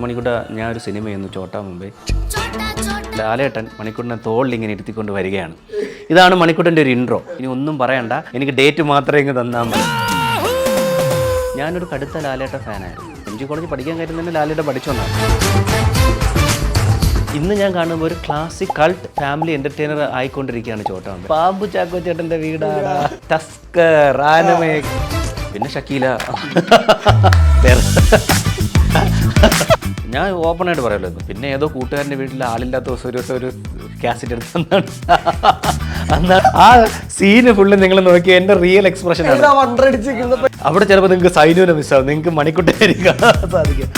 മണിക്കൂട്ട ഞാൻ ഒരു സിനിമ ചെയ്യുന്നു ചോട്ടാ മുമ്പേ. ലാലേട്ടൻ മണിക്കൂട്ടിനെ തോളിൽ ഇങ്ങനെ ഇരുത്തിക്കൊണ്ട് വരികയാണ്. ഇതാണ് മണിക്കൂട്ടൻ്റെ ഒരു ഇൻട്രോ. ഇനി ഒന്നും പറയണ്ട, എനിക്ക് ഡേറ്റ് മാത്രമേ ഇങ്ങ് തന്നാൽ മതി. ഞാനൊരു കടുത്ത ലാലേട്ട ഫാനായിരുന്നു. MG കോളേജ് പഠിക്കാൻ കാര്യം തന്നെ ലാലേട്ട പഠിച്ചോണ്ടാണ്. ഇന്ന് ഞാൻ കാണുമ്പോൾ ഒരു ക്ലാസിക് കൾട്ട് ഫാമിലി എൻ്റർടൈനർ ആയിക്കൊണ്ടിരിക്കുകയാണ് ചോട്ടാ മുമ്പേ. പാമ്പു ചാക്കോ ചേട്ടൻ്റെ വീടാണ്, ടസ്കർ, ആനമേ, പിന്നെ ഷക്കീല. ഞാൻ ഓപ്പണായിട്ട് പറയുമല്ലോ. പിന്നെ ഏതോ കൂട്ടുകാരൻ്റെ വീട്ടിൽ ആളില്ലാത്ത ദിവസം ഒരു കാസറ്റ് എടുത്ത് അന്നാണ് ആ സീന് ഫുള്ള് നിങ്ങൾ നോക്കിയാൽ എൻ്റെ റിയൽ എക്സ്പ്രഷൻ ആണ്. അവിടെ ചിലപ്പോൾ നിങ്ങൾക്ക് സൈനുവിനെ മിസ്സാവും, നിങ്ങൾക്ക് മണിക്കൂട്ടായിരിക്കും സാധിക്കും.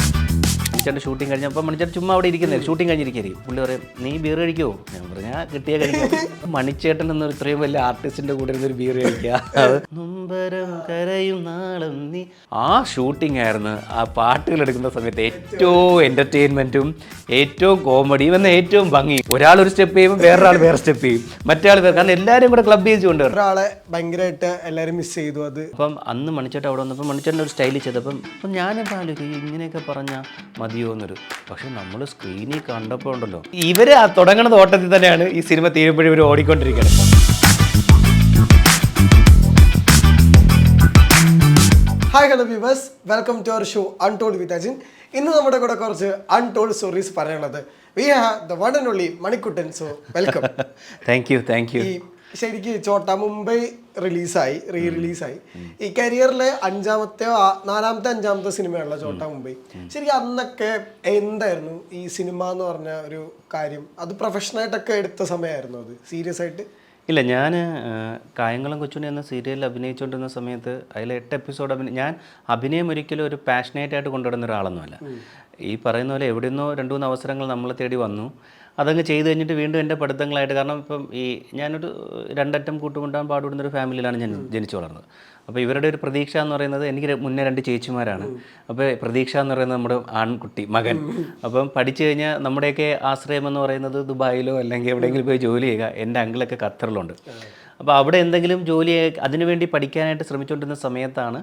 മണിച്ചേട്ടൻ ഷൂട്ടിങ് കഴിഞ്ഞപ്പോൾ മണിച്ചേട്ടൻ ചുമ്മാ അവിടെ ഇരിക്കുന്നത്, ഷൂട്ടിങ് കഴിഞ്ഞിരിക്കും. പുള്ളി പറയും, നീ ബീർ കഴിക്കുമോ? ഞാൻ പറഞ്ഞാൽ കിട്ടിയ കഴിക്കും. മണിച്ചേട്ടൻ എന്നൊരു ഇത്രയും വലിയ ആർട്ടിസ്റ്റിൻ്റെ കൂടെ ഇരുന്നൊരു ബീർ കഴിക്കുക. നൊമ്പരം കരയും നാളം നീ. ആ ഷൂട്ടിംഗ് ആയിരുന്നു ആ പാട്ടുകൾ എടുക്കുന്ന സമയത്ത് ഏറ്റവും എൻ്റർടൈൻമെൻറ്റും ഏറ്റവും കോമഡിയും എന്ന ഏറ്റവും ഭംഗി. ഒരാൾ ഒരു സ്റ്റെപ്പ് ചെയ്യുമ്പോൾ വേറൊരാൾ വേറെ സ്റ്റെപ്പ് ചെയ്യും, മറ്റേ കാരണം എല്ലാവരും കൂടെ ക്ലബ് ചെയ്ത് കൊണ്ടുവരും. ഒരാളെ ഭയങ്കരമായിട്ട് എല്ലാവരും മിസ് ചെയ്തു. അത് അപ്പം അന്ന് മണിച്ചേട്ടൻ അവിടെ വന്നപ്പോൾ മണിച്ചേട്ടൻ ഒരു സ്റ്റൈലിൽ ചെയ്തപ്പം അപ്പം ഞാനിപ്പോൾ ആലോചിക്കും ഇങ്ങനെയൊക്കെ പറഞ്ഞാൽ മതിയോ എന്നൊരു. പക്ഷെ നമ്മൾ സ്ക്രീനിൽ കണ്ടപ്പോൾ ഉണ്ടല്ലോ, ഇവർ ആ തുടങ്ങുന്ന ഓട്ടത്തിൽ തന്നെയാണ് ഈ സിനിമ തീരുമ്പോഴും ഇവർ ഓടിക്കൊണ്ടിരിക്കുന്നത്. Hi hello viewers, welcome to our show untold with Ajin. ഇന്ന് നമ്മുടെ കൂടെ കുറച്ച് അൺടോൾഡ് സ്റ്റോറീസ് പറയാനുള്ളത്. We have the one and only Manikuttan. So welcome. Thank you. ശരിക്കും ചോട്ടാ മുംബൈ റീ റിലീസായി. ഈ കരിയറിലെ നാലാമത്തെ സിനിമയാണല്ലോ ചോട്ടാ മുംബൈ. ശരിക്കും അന്നൊക്കെ എന്തായിരുന്നു ഈ സിനിമ എന്ന് പറഞ്ഞ ഒരു കാര്യം? അത് പ്രൊഫഷണലായിട്ടൊക്കെ എടുത്ത സമയമായിരുന്നു? അത് സീരിയസ് ആയിട്ട്? ഇല്ല, ഞാൻ കായംകുളം കൊച്ചുണ്ണി എന്ന സീരിയലിൽ അഭിനയിച്ചുകൊണ്ടിരുന്ന സമയത്ത് അതിൽ 8 എപ്പിസോഡ് ഞാൻ അഭിനയം ഒരിക്കലും ഒരു പാഷനേറ്റായിട്ട് കൊണ്ടുവരുന്ന ഒരാളൊന്നുമല്ല. ഈ പറയുന്ന പോലെ എവിടെ നിന്നോ 2-3 അവസരങ്ങൾ നമ്മളെ തേടി വന്നു. അതങ്ങ് ചെയ്ത് കഴിഞ്ഞിട്ട് വീണ്ടും എൻ്റെ പഠിത്തങ്ങളായിട്ട്, കാരണം ഇപ്പം ഞാനൊരു 2 അറ്റം കൂട്ടുകൊണ്ടാൻ പാടുപെടുന്നൊരു ഫാമിലിയിലാണ് ഞാൻ ജനിച്ചു വളർന്നത്. അപ്പോൾ ഇവരുടെ ഒരു പ്രതീക്ഷ എന്ന് പറയുന്നത്, എനിക്ക് മുന്നേ 2 ചേച്ചിമാരാണ്. അപ്പോൾ പ്രതീക്ഷ എന്ന് പറയുന്നത് നമ്മുടെ ആൺകുട്ടി മകൻ. അപ്പം പഠിച്ചു കഴിഞ്ഞാൽ നമ്മുടെയൊക്കെ ആശ്രയം എന്ന് പറയുന്നത് ദുബായിലോ അല്ലെങ്കിൽ എവിടെയെങ്കിലും പോയി ജോലി ചെയ്യുക. എൻ്റെ അങ്കിളൊക്കെ ഖത്തറിലുണ്ട്. അപ്പോൾ അവിടെ എന്തെങ്കിലും ജോലി അതിനുവേണ്ടി പഠിക്കാനായിട്ട് ശ്രമിച്ചുകൊണ്ടിരുന്ന സമയത്താണ്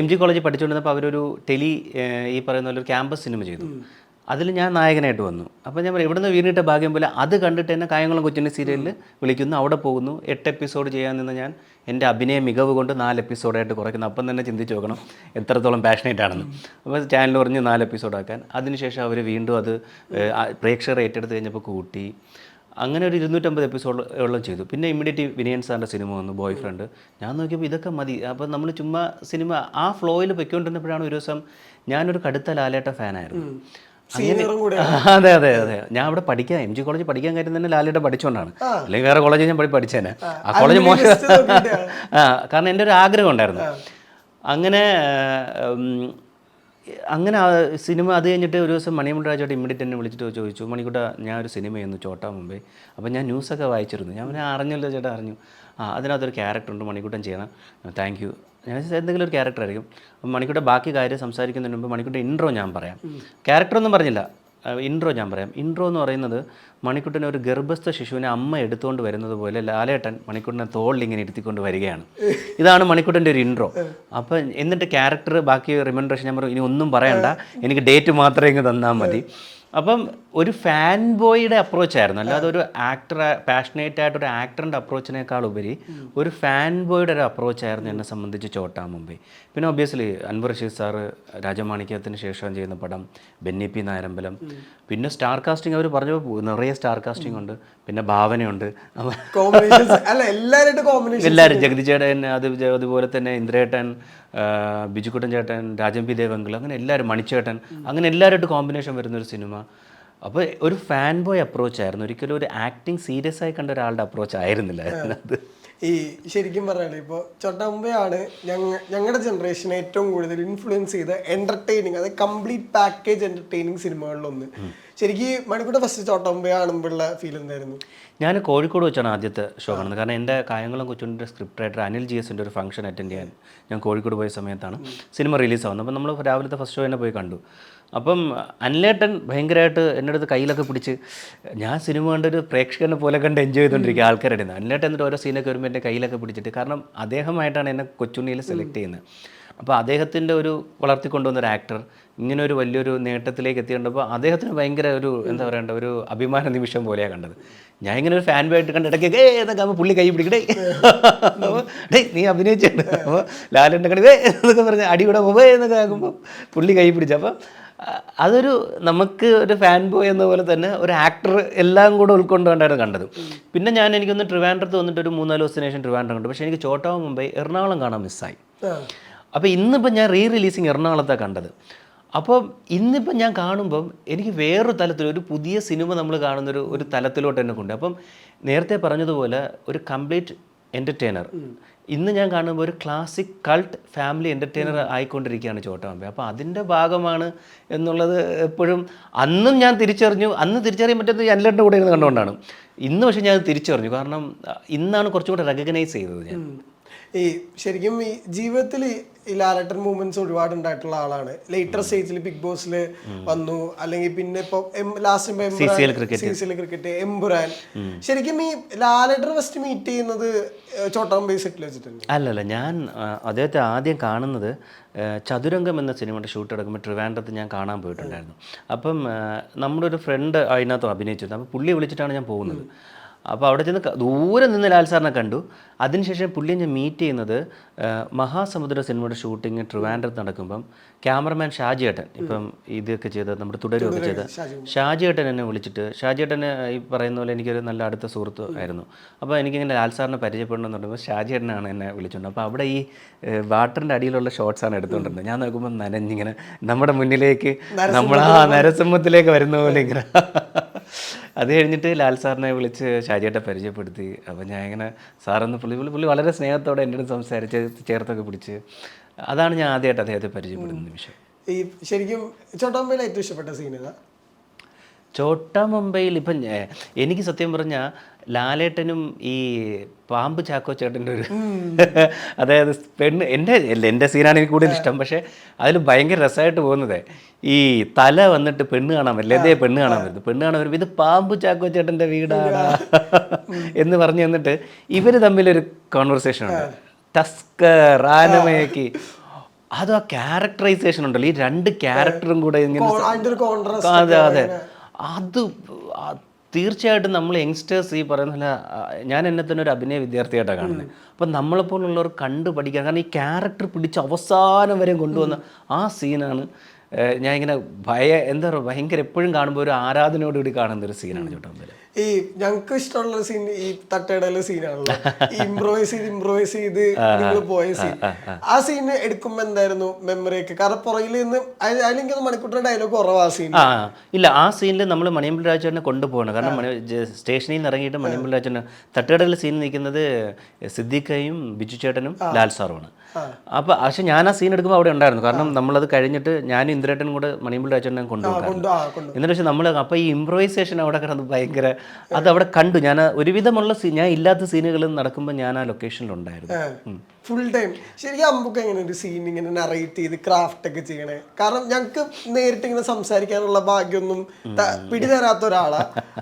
MG കോളേജിൽ പഠിച്ചുകൊണ്ടിരുന്നപ്പോൾ അവരൊരു ഈ പറയുന്ന പോലെ ഒരു ക്യാമ്പസ് സിനിമ ചെയ്തു. അതിൽ ഞാൻ നായകനായിട്ട് വന്നു. അപ്പോൾ ഞാൻ പറയും, ഇവിടുന്ന് വീണിട്ട ഭാഗ്യം പോലെ അത് കണ്ടിട്ട് തന്നെ കായംകുളം കൊച്ചുണ്ണി സീരിയലിൽ വിളിക്കുന്നു, അവിടെ പോകുന്നു. 8 എപ്പിസോഡ് ചെയ്യാൻ നിന്ന് ഞാൻ എൻ്റെ അഭിനയ മികവ് കൊണ്ട് 4 എപ്പിസോഡായിട്ട് കുറയ്ക്കുന്നു. അപ്പം തന്നെ ചിന്തിച്ച് നോക്കണം എത്രത്തോളം പാഷനേറ്റ് ആണെന്ന്. അപ്പോൾ ചാനൽ പറഞ്ഞ് 4 എപ്പിസോഡാക്കാൻ. അതിനുശേഷം അവർ വീണ്ടും അത് പ്രേക്ഷകർ ഏറ്റെടുത്ത് കഴിഞ്ഞപ്പോൾ കൂട്ടി. അങ്ങനെ ഒരു 250 എപ്പിസോഡോളം ചെയ്തു. പിന്നെ ഇമ്മീഡിയറ്റ് വിനയൻ സാറിൻ്റെ സിനിമ വന്നു, ബോയ് ഫ്രണ്ട്. ഞാൻ നോക്കിയപ്പോൾ ഇതൊക്കെ മതി. അപ്പോൾ നമ്മൾ ചുമ്മാ സിനിമ ആ ഫ്ലോയിൽ പൊയ്ക്കൊണ്ടിരുന്നപ്പോഴാണ് ഒരു ദിവസം, ഞാനൊരു കടുത്ത ലാലേട്ട ഫാനായിരുന്നു. അതെ. ഞാൻ അവിടെ പഠിക്കാൻ MG കോളേജ് പഠിക്കാൻ കാര്യം തന്നെ ലാലേട്ട പഠിച്ചുകൊണ്ടാണ്. അല്ലെങ്കിൽ വേറെ കോളേജിൽ ഞാൻ പഠിച്ചേനെ. ആ കോളേജ് മോശം. കാരണം എൻ്റെ ഒരു ആഗ്രഹം ഉണ്ടായിരുന്നു. അങ്ങനെ ആ സിനിമ അത് കഴിഞ്ഞിട്ട് ഒരു ദിവസം മണിയമ്പ രാജോട്ട് ഇമ്മീഡിയറ്റ് എന്നെ വിളിച്ചിട്ട് ചോദിച്ചു, മണിക്കൂട്ട ഞാൻ ഒരു സിനിമ ചെയ്യുന്നു ചോട്ടാ മുമ്പേ. അപ്പോൾ ഞാൻ ന്യൂസൊക്കെ വായിച്ചിരുന്നു. ഞാൻ അറിഞ്ഞല്ലോ ചേട്ടാ, അറിഞ്ഞു. അതിനകത്തൊരു ക്യാരക്ടറുണ്ട്, മണിക്കൂട്ടൻ ചെയ്യണം. Thank you. ഞാൻ എന്തെങ്കിലും ഒരു ക്യാരക്ടർ ആയിരിക്കും. അപ്പം മണിക്കൂട്ട ബാക്കി കാര്യം സംസാരിക്കുന്നതിന് മുമ്പ് മണിക്കൂട്ട ഇൻട്രോ ഞാൻ പറയാം. ക്യാരക്ടറൊന്നും പറഞ്ഞില്ല, ഇൻട്രോ ഞാൻ പറയാം. ഇൻട്രോ എന്ന് പറയുന്നത്, മണിക്കുട്ടനെ ഒരു ഗർഭസ്ഥ ശിശുവിനെ അമ്മ എടുത്തുകൊണ്ട് വരുന്നത് പോലെ ലാലേട്ടൻ മണിക്കുട്ടനെ തോളിൽ ഇങ്ങനെ ഇരുത്തിക്കൊണ്ട് വരികയാണ്. ഇതാണ് മണിക്കുട്ടൻ്റെ ഒരു ഇൻട്രോ. അപ്പം എന്നിട്ട് ക്യാരക്ടർ ബാക്കി റിമൻഡറേഷൻ ഞാൻ പറയും, ഇനി ഒന്നും പറയണ്ട, എനിക്ക് ഡേറ്റ് മാത്രമേ ഇങ്ങ് തന്നാൽ മതി. അപ്പം ഒരു ഫാൻ ബോയുടെ അപ്രോച്ചായിരുന്നു, അല്ലാതെ ഒരു പാഷനേറ്റ് ആയിട്ടൊരു ആക്ടറിൻ്റെ അപ്രോച്ചിനേക്കാൾ ഉപരി ഒരു ഫാൻ ബോയുടെ ഒരു അപ്രോച്ചായിരുന്നു എന്നെ സംബന്ധിച്ച് ചോട്ടാ മുമ്പേ. പിന്നെ ഒബ്വിയസ്ലി അൻവർ റഷീദ് സാറ് രാജമാണിക്യത്തിന് ശേഷം ചെയ്യുന്ന പടം, ബെന്നി പി നായരമ്പലം, പിന്നെ സ്റ്റാർ കാസ്റ്റിംഗ് അവർ പറഞ്ഞപ്പോൾ നിറയെ സ്റ്റാർ കാസ്റ്റിംഗ് ഉണ്ട്. പിന്നെ ഭാവനയുണ്ട്, എല്ലാവരും, ജഗതി ചേട്ടൻ, അതുപോലെ തന്നെ ഇന്ദ്രേട്ടൻ, ബിജുക്കുട്ടൻ ചേട്ടൻ, രാജൻ പി ദേവങ്കിൾ, അങ്ങനെ എല്ലാവരും, മണിച്ചേട്ടൻ, അങ്ങനെ എല്ലാവരുമായിട്ട് കോമ്പിനേഷൻ വരുന്നൊരു സിനിമ. അപ്പോൾ ഒരു ഫാൻ ബോയ് അപ്രോച്ചായിരുന്നു, ഒരിക്കലും ഒരു ആക്ടിങ് സീരിയസ് ആയി കണ്ട ഒരാളുടെ അപ്രോച്ച് ആയിരുന്നില്ല അത്. ഈ ശരിക്കും പറഞ്ഞാൽ ഇപ്പോൾ ചോട്ടാ മുംബൈ ആണ് ഞങ്ങളുടെ ജനറേഷനെ ഏറ്റവും കൂടുതൽ ഇൻഫ്ലുവൻസ് ചെയ്ത എൻ്റർടൈനിങ്, അതായത് കംപ്ലീറ്റ് പാക്കേജ് എൻ്റർടൈനിങ് സിനിമകളിലൊന്ന്. ശരിക്കും മണിക്കൂട്ട ഫസ്റ്റ് ചോട്ടാ മുംബൈ കാണുമ്പോഴുള്ള ഫീൽ എന്തായിരുന്നു? ഞാൻ കോഴിക്കോട് വെച്ചാണ് ആദ്യത്തെ ഷോ കാണുന്നത്. കാരണം എൻ്റെ കായംകുളം കൊച്ചുണ്ണിൻ്റെ സ്ക്രിപ്റ്റ് റൈറ്റർ അനിൽ GSൻ്റെ ഒരു ഫംഗ്ഷൻ അറ്റൻഡ് ചെയ്യാൻ ഞാൻ കോഴിക്കോട് പോയ സമയത്താണ് സിനിമ റിലീസാവുന്നത്. അപ്പം നമ്മൾ രാവിലത്തെ ഫസ്റ്റ് ഷോ തന്നെ പോയി കണ്ടു. അപ്പം അനിലേട്ടൻ ഭയങ്കരമായിട്ട് എൻ്റെ അടുത്ത് കയ്യിലൊക്കെ പിടിച്ച്, ഞാൻ സിനിമ കണ്ടൊരു പ്രേക്ഷകനെ പോലെ കണ്ട് എൻജോയ് ചെയ്തുകൊണ്ടിരിക്കുക ആൾക്കാരുടെ നിന്ന്. അനിലേട്ടൻ എന്നിട്ട് ഓരോ സീനൊക്കെ വരുമ്പോൾ എൻ്റെ കയ്യിലൊക്കെ പിടിച്ചിട്ട്, കാരണം അദ്ദേഹമായിട്ടാണ് എന്നെ കൊച്ചുണ്ണിയിൽ സെലക്ട് ചെയ്യുന്നത്. അപ്പോൾ അദ്ദേഹത്തിൻ്റെ ഒരു വളർത്തിക്കൊണ്ടുവന്ന ഒരു ആക്ടർ ഇങ്ങനെ ഒരു വലിയൊരു നേട്ടത്തിലേക്ക് എത്തിയിട്ടുണ്ടപ്പോൾ അദ്ദേഹത്തിന് ഭയങ്കര ഒരു എന്താ പറയേണ്ട ഒരു അഭിമാന നിമിഷം പോലെയാണ് കണ്ടത്. ഞാൻ ഇങ്ങനെ ഒരു ഫാൻ ബോയായിട്ട് കണ്ട് ഇടയ്ക്ക് എന്നൊക്കെ ആകുമ്പോൾ പുള്ളി കൈ പിടിക്കടേ അപ്പോൾ നീ അഭിനയിച്ചിട്ടുണ്ട്. അപ്പോൾ ലാലേട്ടൻ്റെ കണി എന്നൊക്കെ പറഞ്ഞ് അടിയുടെ എന്നൊക്കെ ആകുമ്പോൾ പുള്ളി കൈ പിടിച്ചു. അപ്പം അതൊരു നമുക്ക് ഒരു ഫാൻ ബോയ് എന്ന പോലെ തന്നെ ഒരു ആക്ടർ എല്ലാം കൂടെ ഉൾക്കൊണ്ടുകൊണ്ടായിരുന്നു കണ്ടത്. പിന്നെ എനിക്കൊന്ന് ട്രിവാൻഡ്രത്ത് വന്നിട്ട് ഒരു 3-4 ദിവസത്തിന് ശേഷം ട്രിവാൻഡ്രം കണ്ടു. പക്ഷേ എനിക്ക് ചോട്ടാ മുംബൈ എറണാകുളം കാണാൻ മിസ്സായി. അപ്പോൾ ഇന്നിപ്പോൾ ഞാൻ റിലീസിങ് എറണാകുളത്താണ് കണ്ടത്. അപ്പോൾ ഇന്നിപ്പം ഞാൻ കാണുമ്പം എനിക്ക് വേറൊരു തലത്തിൽ ഒരു പുതിയ സിനിമ നമ്മൾ കാണുന്നൊരു ഒരു തലത്തിലോട്ട് തന്നെ കൊണ്ട്. അപ്പം നേരത്തെ പറഞ്ഞതുപോലെ ഒരു കംപ്ലീറ്റ് എൻ്റർടൈനർ ഇന്ന് ഞാൻ കാണുമ്പോൾ ഒരു ക്ലാസിക് കൾട്ട് ഫാമിലി എൻ്റർടൈനർ ആയിക്കൊണ്ടിരിക്കുകയാണ് ചോട്ടാ മുംബൈ. അപ്പോൾ അതിൻ്റെ ഭാഗമാണ് എന്നുള്ളത് എപ്പോഴും അന്നും ഞാൻ തിരിച്ചറിഞ്ഞു. അന്ന് തിരിച്ചറിയാൻ പറ്റുന്നത് എല്ലാവരുടെ കൂടെ ഇരുന്ന് കണ്ടുകൊണ്ടാണ്. ഇന്ന് പക്ഷേ ഞാൻ തിരിച്ചറിഞ്ഞു. കാരണം ഇന്നാണ് കുറച്ചും കൂടെ റെക്കഗ്നൈസ് ചെയ്തത് ഞാൻ. ഈ ശരിക്കും ഈ ജീവിതത്തിൽ ഈ ലാലേട്ടൻ മൂവ്മെന്റ്സ് ഒരുപാട് ഉണ്ടായിട്ടുള്ള ആളാണ്. ലേറ്റർ സ്റ്റേജിൽ ബിഗ് ബോസിൽ വന്നു, അല്ലെങ്കിൽ പിന്നെ ഇപ്പൊ ലാസ്റ്റ് ക്രിക്കറ്റ് എംബുരാൻ. ശരിക്കും ഈ ലാലേട്ടൻ ഫസ്റ്റ് മീറ്റ് ചെയ്യുന്നത് ചോട്ടാ മുംബൈ സെറ്റിൽ വെച്ചിട്ടുണ്ട്? അല്ലല്ല, ഞാൻ അദ്ദേഹത്തെ ആദ്യം കാണുന്നത് ചതുരംഗം എന്ന സിനിമയുടെ ഷൂട്ട് എടുക്കുമ്പോൾ ട്രിവാൻഡ്രത്ത് ഞാൻ കാണാൻ പോയിട്ടുണ്ടായിരുന്നു. അപ്പം നമ്മുടെ ഒരു ഫ്രണ്ട് അതിനകത്ത് അഭിനയിച്ചിരുന്നു. അപ്പോൾ പുള്ളിയെ വിളിച്ചിട്ടാണ് ഞാൻ പോകുന്നത്. അപ്പോൾ അവിടെ ചെന്ന് ദൂരെ നിന്ന് ലാൽ സാറിനെ കണ്ടു. അതിനുശേഷം പുള്ളിയെ ഞാൻ മീറ്റ് ചെയ്യുന്നത് മഹാസമുദ്ര സിനിമയുടെ ഷൂട്ടിങ് ട്രിവാൻഡ്രത്ത് നടക്കുമ്പം ക്യാമറമാൻ ഷാജിയേട്ടൻ, ഇപ്പം ഇതൊക്കെ ചെയ്ത് നമ്മുടെ തുടരുമൊക്കെ ചെയ്ത് ഷാജിയേട്ടൻ എന്നെ വിളിച്ചിട്ട്, ഷാജിയേട്ടനെ ഈ പറയുന്ന പോലെ എനിക്കൊരു നല്ല അടുത്ത സുഹൃത്ത് ആയിരുന്നു. അപ്പോൾ എനിക്കിങ്ങനെ ലാൽ സാറിനെ പരിചയപ്പെടണമെന്ന് പറയുമ്പോൾ ഷാജിയേട്ടനാണ് എന്നെ വിളിച്ചുകൊണ്ട്. അപ്പോൾ അവിടെ ഈ വാട്ടറിൻ്റെ അടിയിലുള്ള ഷോട്ട്സാണ് എടുത്തുകൊണ്ടിരുന്നത്. ഞാൻ നോക്കുമ്പോൾ നനഞ്ഞിങ്ങനെ നമ്മുടെ മുന്നിലേക്ക് നമ്മൾ നരസിംഹത്തിലേക്ക് വരുന്ന പോലെ ഇങ്ങനെ. അത് കഴിഞ്ഞിട്ട് ലാൽ സാറിനെ വിളിച്ച് ഷാജിയേട്ടനെ പരിചയപ്പെടുത്തി. അപ്പോൾ ഞാൻ ഇങ്ങനെ സാറൊന്ന് പുള്ളി വളരെ സ്നേഹത്തോടെ എൻ്റെ അടുത്ത് സംസാരിച്ച് ചേർത്തൊക്കെ പിടിച്ച്. അതാണ് ഞാൻ ആദ്യമായിട്ട് അദ്ദേഹത്തെ പരിചയപ്പെടുന്ന നിമിഷം. ഈ ശരിക്കും ചോട്ടാ മുംബൈയിൽ ഏറ്റവും ഇഷ്ടപ്പെട്ട സീൻ ഏതാ? ചോട്ടാ മുംബൈയിൽ ഇപ്പം എനിക്ക് സത്യം പറഞ്ഞാൽ ലാലേട്ടനും ഈ പാമ്പ് ചാക്കോ ചേട്ടൻ്റെ ഒരു അതായത് എൻ്റെ സീനാണ് എനിക്ക് കൂടുതൽ ഇഷ്ടം. പക്ഷേ അതിൽ ഭയങ്കര രസമായിട്ട് പോകുന്നത് ഈ തല വന്നിട്ട് പെണ്ണ് കാണാൻ വരില്ല, അതേ പെണ്ണ് കാണാൻ വരുന്നത്. പെണ്ണ് കാണാൻ വരുമ്പോൾ ഇത് പാമ്പ് ചാക്കോ ചേട്ടൻ്റെ വീടാണ് എന്ന് പറഞ്ഞു തന്നിട്ട് ഇവർ തമ്മിലൊരു കോൺവെർസേഷൻ ഉണ്ട്. ടസ്കർ ആനമയക്ക് അത് ആ ക്യാരക്ടറൈസേഷൻ ഉണ്ടല്ലോ, ഈ രണ്ട് ക്യാരക്ടറും കൂടെ ഇങ്ങനെ. അതെ അതെ, അത് തീർച്ചയായിട്ടും നമ്മൾ യങ്സ്റ്റേഴ്സ് ഈ പറയുന്ന ഞാൻ എന്നെ തന്നെ ഒരു അഭിനയ വിദ്യാർത്ഥിയായിട്ടാണ് കാണുന്നത്. അപ്പം നമ്മളെപ്പോലുള്ളവർ കണ്ടു പഠിക്കാൻ, കാരണം ഈ ക്യാരക്ടർ പിടിച്ച് അവസാനം വരെ കൊണ്ടുവന്ന ആ സീനാണ് ഞാൻ ഇങ്ങനെ എന്താ പറയുക, ഭയങ്കര എപ്പോഴും കാണുമ്പോൾ ഒരു ആരാധനയോടുകൂടി കാണുന്ന ഒരു സീനാണ് ചോട്ടാ മുംബൈ. ഈ ഞങ്ങൾക്ക് ഇഷ്ടമുള്ള സീൻ ഈ തട്ടയിടയിലെ സീനാണല്ലോ, ഇംപ്രൂവൈസ് ചെയ്ത് നിങ്ങൾ പോയ സീൻ. ആ സീൻ എടുക്കുമ്പോ എന്തായിരുന്നു മെമ്മറി ഒക്കെ? കാരണം പുറകിൽ നിന്ന് അതിലെങ്കിൽ മണിക്കൂറിന്റെ ഡയലോഗ് കുറവാ ആ സീൻ. ഇല്ല, ആ സീനിൽ നമ്മൾ മണിയമ്പിൾ രാജേട്ടനെ കൊണ്ടുപോകണം. കാരണം സ്റ്റേഷനിൽ നിന്ന് ഇറങ്ങിയിട്ട് മണിയമ്പിൾ രാജേട്ടൻ തട്ടുകടയിലെ സീൻ നിൽക്കുന്നത് സിദ്ദീഖയും ബിജു ചേട്ടനും ലാൽ സാറുമാണ്. അപ്പോൾ പക്ഷെ ഞാൻ ആ സീൻ എടുക്കുമ്പോൾ അവിടെ ഉണ്ടായിരുന്നു. കാരണം നമ്മളത് കഴിഞ്ഞിട്ട് ഞാനും ഇന്ദ്രേട്ടനും കൂടെ മണിയമ്പിൾ രാജേട്ടനെ കൊണ്ടുപോകാം. എന്നിട്ട് പക്ഷെ നമ്മൾ അപ്പോൾ ഈ ഇംപ്രൂവൈസേഷൻ അവിടെ കിടന്ന് ഭയങ്കര അത് അവിടെ കണ്ടു. ഞാൻ ഒരുവിധമുള്ള ഞാൻ ഇല്ലാത്ത സീനുകൾ നടക്കുമ്പോൾ ഞാൻ ആ ലൊക്കേഷനിലുണ്ടായിരുന്നു ഫുൾ ടൈം. ശരിക്കും അമ്പൊക്കെ എങ്ങനെ ഒരു സീൻ ഇങ്ങനെ നറേറ്റ് ചെയ്ത് ക്രാഫ്റ്റ് ഒക്കെ ചെയ്യണേ? കാരണം ഞങ്ങൾക്ക് നേരിട്ട് ഇങ്ങനെ സംസാരിക്കാനുള്ള ഭാഗ്യമൊന്നും പിടിതരാത്ത ഒരാളാ.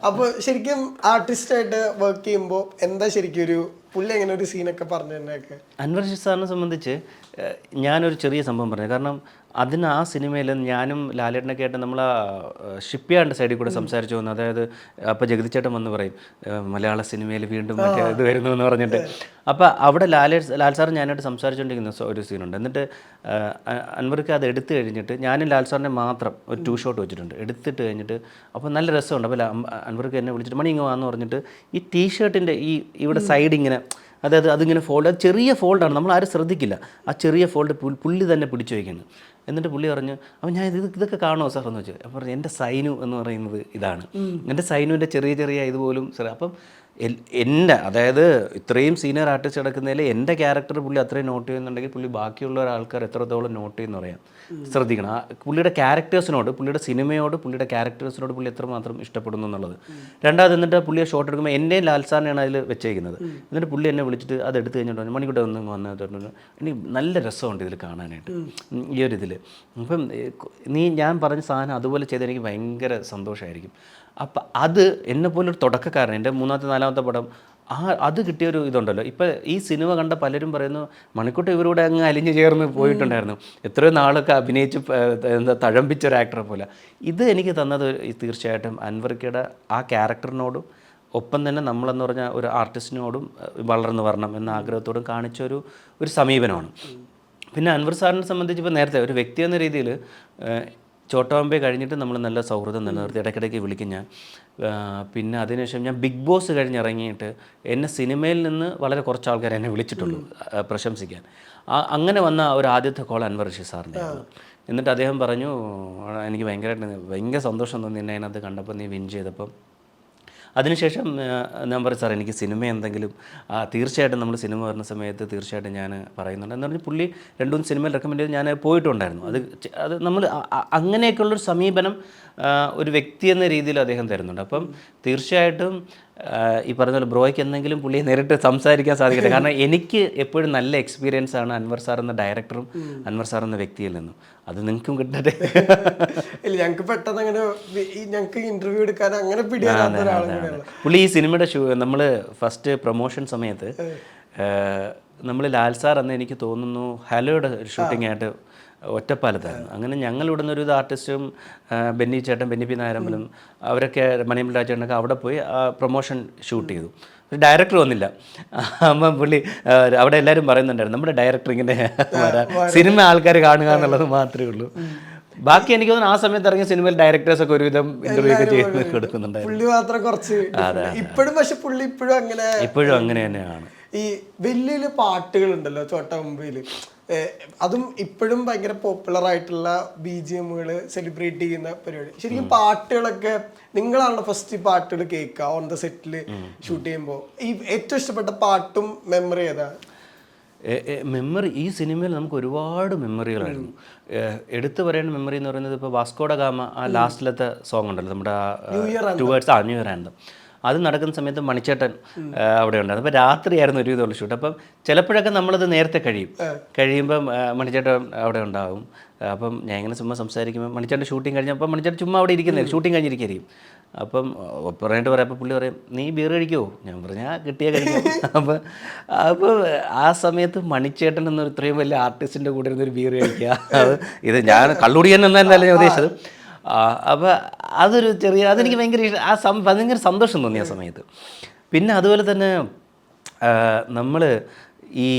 അപ്പോൾ ശരിക്കും ആർട്ടിസ്റ്റായിട്ട് വർക്ക് ചെയ്യുമ്പോൾ എന്താ ശരിക്കും ഒരു പുള്ളി എങ്ങനെ ഒരു സീനൊക്കെ പറഞ്ഞു തന്നെയൊക്കെ? അൻവർ സാറിനെ സംബന്ധിച്ച് ഞാനൊരു ചെറിയ സംഭവം പറഞ്ഞു. കാരണം ആ സിനിമയിൽ ഞാനും ലാലേട്ടനൊക്കെ ആയിട്ട് നമ്മൾ ആ ഷിപ്പ് യാർഡിൻ്റെ സൈഡിൽ കൂടെ സംസാരിച്ചു വന്നു. അതായത് അപ്പോൾ ജഗതിച്ചേട്ടൻ വന്ന് പറയും മലയാള സിനിമയിൽ വീണ്ടും മറ്റേ ഇത് വരുന്നു എന്ന് പറഞ്ഞിട്ട്. അപ്പോൾ അവിടെ ലാൽ സാറും ഞാനായിട്ട് സംസാരിച്ചുകൊണ്ടിരിക്കുന്ന ഒരു സീനുണ്ട്. എന്നിട്ട് അൻവർക്ക് അത് എടുത്തു കഴിഞ്ഞിട്ട് ഞാനും ലാൽ സാറിനെ മാത്രം ഒരു 2 ഷോട്ട് വെച്ചിട്ടുണ്ട്. എടുത്തിട്ട് കഴിഞ്ഞിട്ട് അപ്പോൾ നല്ല രസമുണ്ട്. അപ്പോൾ അൻവർക്ക് എന്നെ വിളിച്ചിട്ട് മണി ഇങ്ങ് വാന്ന് പറഞ്ഞിട്ട് ഈ ടീഷർട്ടിൻ്റെ ഇവിടെ സൈഡ് ഇങ്ങനെ, അതായത് അതിങ്ങനെ ഫോൾഡ്, അത് ചെറിയ ഫോൾഡാണ്, നമ്മൾ ആരും ശ്രദ്ധിക്കില്ല. ആ ചെറിയ ഫോൾഡ് പുള്ളി തന്നെ പിടിച്ചു വയ്ക്കുന്നു. എന്നിട്ട് പുള്ളി പറഞ്ഞു, അപ്പോൾ ഞാൻ ഇതൊക്കെ കാണുമോ സാർ എന്ന് വെച്ചു. അപ്പോൾ പറഞ്ഞു എൻ്റെ സൈനു എന്ന് പറയുന്നത് ഇതാണ്, എൻ്റെ സൈനുവിൻ്റെ ചെറിയ ഇതുപോലും സാർ. അപ്പം അതായത് ഇത്രയും സീനിയർ ആർട്ടിസ്റ്റ് കിടക്കുന്നതിൽ എൻ്റെ ക്യാരക്ടർ പുള്ളി അത്രയും നോട്ട് ചെയ്യുന്നുണ്ടെങ്കിൽ പുള്ളി ബാക്കിയുള്ള ആൾക്കാർ എത്രത്തോളം നോട്ട് ചെയ്യുമെന്ന് പറയാം. ശ്രദ്ധിക്കണം ആ പുള്ളിയുടെ ക്യാരക്ടേഴ്സിനോട്, പുള്ളിയുടെ സിനിമയോട്, പുള്ളിയുടെ ക്യാരക്ടേഴ്സിനോട് പുള്ളി എത്രമാത്രം ഇഷ്ടപ്പെടുന്നു എന്നുള്ളത്. രണ്ടാമത് എന്നിട്ട് പുള്ളിയെ ഷോട്ട് എടുക്കുമ്പോൾ എൻ്റെയും ലാൽ സാറിനെയാണ് അതിൽ വെച്ചേക്കുന്നത്. എന്നിട്ട് പുള്ളി എന്നെ വിളിച്ചിട്ട് അത് എടുത്ത് കഴിഞ്ഞിട്ട് മണിക്കൂട്ടെ ഒന്ന് വന്നിട്ടുണ്ട്, ഇനി നല്ല രസമുണ്ട് ഇതിൽ കാണാനായിട്ട് ഈ ഒരു ഇതിൽ. അപ്പം ഞാൻ പറഞ്ഞ സാധനം അതുപോലെ ചെയ്ത് എനിക്ക് ഭയങ്കര സന്തോഷമായിരിക്കും. അപ്പം അത് എന്നെപ്പോലൊരു തുടക്കക്കാരൻ, എൻ്റെ 3ാമത്തെ 4ാമത്തെ പടം, അത് കിട്ടിയൊരു ഇതുണ്ടല്ലോ. ഇപ്പോൾ ഈ സിനിമ കണ്ട പലരും പറയുന്നു മണിക്കൂട്ട് ഇവരോട് അങ്ങ് അലിഞ്ഞു ചേർന്ന് പോയിട്ടുണ്ടായിരുന്നു, എത്രയോ നാളൊക്കെ അഭിനയിച്ച് എന്താ തഴമ്പിച്ച ഒരു ആക്ടറെ പോലെ. ഇത് എനിക്ക് തന്നത് തീർച്ചയായിട്ടും അൻവർക്കയുടെ ആ ക്യാരക്ടറിനോടും ഒപ്പം തന്നെ നമ്മളെന്ന് പറഞ്ഞാൽ ഒരു ആർട്ടിസ്റ്റിനോടും വളർന്നു വരണം എന്ന ആഗ്രഹത്തോടും കാണിച്ചൊരു സമീപനമാണ്. പിന്നെ അൻവർ സാറിനെ സംബന്ധിച്ച് ഇപ്പോൾ നേരത്തെ ഒരു വ്യക്തി എന്ന രീതിയിൽ ചോട്ടാമ്പെ കഴിഞ്ഞിട്ട് നമ്മൾ നല്ല സൗഹൃദം നിലനിർത്തി, ഇടയ്ക്കിടയ്ക്ക് വിളിക്കും ഞാൻ. പിന്നെ അതിനുശേഷം ഞാൻ ബിഗ് ബോസ് കഴിഞ്ഞിറങ്ങിയിട്ട് എന്നെ സിനിമയിൽ നിന്ന് വളരെ കുറച്ച് ആൾക്കാർ എന്നെ വിളിച്ചിട്ടുള്ളൂ പ്രശംസിക്കാൻ. അങ്ങനെ വന്ന ഒരു ആദ്യത്തെ കോൾ അൻവർ റഷീദ് സാറിൻ്റെ ആയിരുന്നു. എന്നിട്ട് അദ്ദേഹം പറഞ്ഞു, എനിക്ക് ഭയങ്കര സന്തോഷം തോന്നി എന്നെ അതിനകത്ത് കണ്ടപ്പോൾ, നീ വിൻ ചെയ്തപ്പം. അതിനുശേഷം ഞാൻ പറയും, സാർ എനിക്ക് സിനിമ എന്തെങ്കിലും തീർച്ചയായിട്ടും നമ്മൾ സിനിമ വരുന്ന സമയത്ത് തീർച്ചയായിട്ടും ഞാൻ പറയുന്നുണ്ട് എന്ന് പറഞ്ഞ് പുള്ളി 2-3 സിനിമയിൽ റെക്കമെൻഡ് ചെയ്ത് ഞാൻ പോയിട്ടുണ്ടായിരുന്നു. അത് നമ്മൾ അങ്ങനെയൊക്കെയുള്ളൊരു സമീപനം ഒരു വ്യക്തി എന്ന രീതിയിൽ അദ്ദേഹം തരുന്നുണ്ട്. അപ്പം തീർച്ചയായിട്ടും ഈ പറഞ്ഞ പോലെ ബ്രോയ്ക്ക് എന്തെങ്കിലും പുള്ളിയെ നേരിട്ട് സംസാരിക്കാൻ സാധിക്കട്ടെ. കാരണം എനിക്ക് എപ്പോഴും നല്ല എക്സ്പീരിയൻസ് ആണ് അൻവർ സാർ എന്ന ഡയറക്ടറും അൻവർ സാർ എന്ന വ്യക്തിയിൽ നിന്നും. അത് നിങ്ങൾക്കും കിട്ടട്ടെ. ഇല്ല, ഞങ്ങൾക്ക് പെട്ടെന്ന് അങ്ങനെ ഞങ്ങൾക്ക് ഇന്റർവ്യൂ എടുക്കാൻ അങ്ങനെ പിടിയാത്ത ഒരാളാണ് പുള്ളി. ഈ സിനിമയുടെ നമ്മൾ ഫസ്റ്റ് പ്രൊമോഷൻ സമയത്ത് നമ്മൾ ലാൽ സാർ അന്ന് എനിക്ക് തോന്നുന്നു ഹലോയുടെ ഷൂട്ടിംഗ് ആയിട്ട് ഒറ്റപ്പാലത്തായിരുന്നു. അങ്ങനെ ഞങ്ങൾ ഇവിടുന്ന് ഒരു ആർട്ടിസ്റ്റും ബെന്നി ചേട്ടൻ, ബെന്നി പി നായരമ്പലം, അവരൊക്കെ മണിയമ്പല രാജേട്ടനൊക്കെ അവിടെ പോയി പ്രൊമോഷൻ ഷൂട്ട് ചെയ്തു. ഡയറക്ടർ വന്നില്ല. അപ്പം പുള്ളി അവിടെ എല്ലാവരും പറയുന്നുണ്ടായിരുന്നു, നമ്മുടെ ഡയറക്ടർ ഇങ്ങനെ സിനിമ ആൾക്കാർ കാണുക എന്നുള്ളത് മാത്രമേ ഉള്ളൂ. ബാക്കി എനിക്ക് തോന്നുന്നു ആ സമയത്ത് ഇറങ്ങിയ സിനിമയിൽ ഡയറക്ടേഴ്സൊക്കെ ഒരുവിധം ഇന്റർവ്യൂ ഒക്കെ ചെയ്ത് കൊടുക്കുന്നുണ്ടായിരുന്നു. പുള്ളി മാത്രം കുറച്ച് ഇപ്പോഴും, പക്ഷെ പുള്ളി ഇപ്പോഴും അങ്ങനെ തന്നെയാണ്. ഈ വലിയ വലിയ പാട്ടുകളുണ്ടല്ലോ ചോട്ടാ മുംബൈയില്, അതും ഇപ്പോഴും ഭയങ്കര പോപ്പുലർ ആയിട്ടുള്ള BGMകൾ സെലിബ്രേറ്റ് ചെയ്യുന്ന പരിപാടി. ശരിക്കും പാട്ടുകളൊക്കെ നിങ്ങളാണ് ഫസ്റ്റ് പാട്ടുകൾ കേൾക്കുക ഓൺ ദ സെറ്റിൽ ഷൂട്ട് ചെയ്യുമ്പോൾ? ഈ ഏറ്റവും ഇഷ്ടപ്പെട്ട പാട്ടും മെമ്മറി ഏതാ? മെമ്മറി ഈ സിനിമയിൽ നമുക്ക് ഒരുപാട് മെമ്മറികളായിരുന്നു. എടുത്തു പറയേണ്ട മെമ്മറി എന്ന് പറയുന്നത് ഇപ്പോൾ വാസ്കോഡ ഗാമ ആ ലാസ്റ്റിലത്തെ സോങ് ഉണ്ടല്ലോ, നമ്മുടെ ന്യൂ ഇയർ ആൻഡ് അത് നടക്കുന്ന സമയത്ത് മണിച്ചേട്ടൻ അവിടെ ഉണ്ടായിരുന്നു. അപ്പോൾ രാത്രിയായിരുന്നു ഒരു വിധമുള്ള ഷൂട്ട്. അപ്പം ചിലപ്പോഴൊക്കെ നമ്മളത് നേരത്തെ കഴിയുമ്പം മണിച്ചേട്ടൻ അവിടെ ഉണ്ടാവും. അപ്പം ഞാൻ ഇങ്ങനെ ചുമ്മാ സംസാരിക്കുമ്പോൾ മണിച്ചേട്ടൻ ഷൂട്ടിങ് കഴിഞ്ഞപ്പോൾ മണിച്ചേട്ടൻ ചുമ്മാ അവിടെ ഇരിക്കുന്നില്ല, ഷൂട്ടിങ് കഴിഞ്ഞിരിക്കും. അപ്പം പറഞ്ഞിട്ട് പറയാം, അപ്പോൾ പുള്ളി പറയും, നീ ബീർ കഴിക്കുമോ? ഞാൻ പറഞ്ഞാൽ കിട്ടിയാൽ കഴിക്കും. അപ്പോൾ ആ സമയത്ത് മണിച്ചേട്ടൻ എന്നൊരു ഇത്രയും വലിയ ആർട്ടിസ്റ്റിൻ്റെ കൂടെ ഇരുന്നൊരു ബീർ കഴിക്കുക, ഇത് ഞാൻ കള്ളുടിയൻ എന്നല്ല ഞാൻ ഉദ്ദേശിച്ചത്. അപ്പോൾ അതൊരു അതെനിക്ക് ഭയങ്കര ഭയങ്കര സന്തോഷം തോന്നി ആ സമയത്ത്. പിന്നെ അതുപോലെ തന്നെ നമ്മൾ ഈ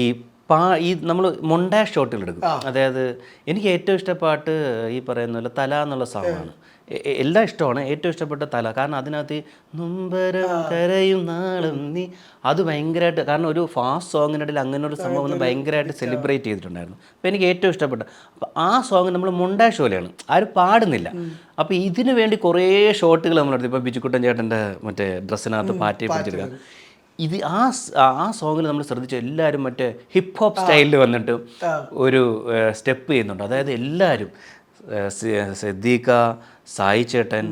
നമ്മൾ മൊണ്ടാഷ് ഷോട്ടുകൾ എടുക്കും. അതായത് എനിക്ക് ഏറ്റവും ഇഷ്ടപ്പാട്ട് ഈ പറയുന്ന പോലെ തല എന്നുള്ള സോങ്ങാണ്. എല്ലാം ഇഷ്ടമാണ്, ഏറ്റവും ഇഷ്ടപ്പെട്ട തല. കാരണം അതിനകത്ത് നൊമ്പരം കരയും നാളും നീ, അത് ഭയങ്കരമായിട്ട്, കാരണം ഒരു ഫാസ്റ്റ് സോങ്ങിനിടയിൽ അങ്ങനെ ഒരു സംഭവം ഒന്ന് ഭയങ്കരമായിട്ട് സെലിബ്രേറ്റ് ചെയ്തിട്ടുണ്ടായിരുന്നു. അപ്പോൾ എനിക്ക് ഏറ്റവും ഇഷ്ടപ്പെട്ട ആ സോങ് നമ്മൾ മൊണ്ടാഷ് പോലെയാണ്, ആരും പാടുന്നില്ല. അപ്പോൾ ഇതിനു വേണ്ടി കുറേ ഷോട്ടുകൾ നമ്മളെടുത്ത്, ഇപ്പോൾ ബിജുക്കുട്ടൻ ചേട്ടൻ്റെ മറ്റേ ഡ്രസ്സിനകത്ത് പാറ്റി പിടിച്ചെടുക്കുക. ഇത് ആ സോങ്ങിൽ നമ്മൾ ശ്രദ്ധിച്ചു, എല്ലാവരും മറ്റേ ഹിപ്പ് ഹോപ്പ് സ്റ്റൈലിൽ വന്നിട്ട് ഒരു സ്റ്റെപ്പ് ചെയ്യുന്നുണ്ട്. അതായത് എല്ലാവരും സിദ്ദീഖ, സായി ചേട്ടൻ,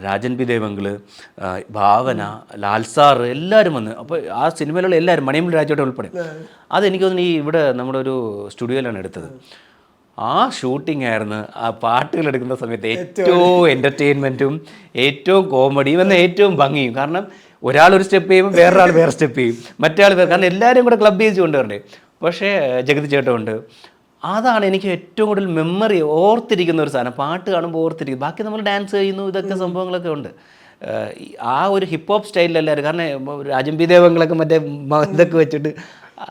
രാജൻ പി ദേവങ്കിള്, ഭാവന, ലാൽസാർ എല്ലാവരും വന്ന്. അപ്പോൾ ആ സിനിമയിലുള്ള എല്ലാവരും, മണിയമ്പല രാജേട്ടൻ ഉൾപ്പെടെ. അതെനിക്ക് തോന്നുന്നു ഇവിടെ നമ്മുടെ ഒരു സ്റ്റുഡിയോയിലാണ് എടുത്തത്. ആ ഷൂട്ടിംഗ് ആയിരുന്നു ആ പാട്ടുകൾ എടുക്കുന്ന സമയത്ത് ഏറ്റവും എൻ്റർടൈൻമെൻറ്റും ഏറ്റവും കോമഡിയും എന്നാൽ ഏറ്റവും ഭംഗിയും. കാരണം ഒരാളൊരു സ്റ്റെപ്പ് ചെയ്യുമ്പോൾ വേറൊരാൾ വേറെ സ്റ്റെപ്പ് ചെയ്യും, മറ്റേ കാരണം എല്ലാവരും കൂടെ ക്ലബ് ചെയ്ത് കൊണ്ടുവരണ്ടേ. പക്ഷേ ജഗതി ചേട്ടനുണ്ട്. അതാണ് എനിക്ക് ഏറ്റവും കൂടുതൽ മെമ്മറി ഓർത്തിരിക്കുന്ന ഒരു സാധനം. പാട്ട് കാണുമ്പോൾ ഓർത്തിരിക്കും, ബാക്കി നമ്മൾ ഡാൻസ് ചെയ്യുന്നു, ഇതൊക്കെ സംഭവങ്ങളൊക്കെ ഉണ്ട്. ആ ഒരു ഹിപ്പ് ഹോപ്പ് സ്റ്റൈലിലല്ലായിരുന്നു. കാരണം രാജൻ പി ദേവങ്ങളൊക്കെ മറ്റേ ഇതൊക്കെ വെച്ചിട്ട്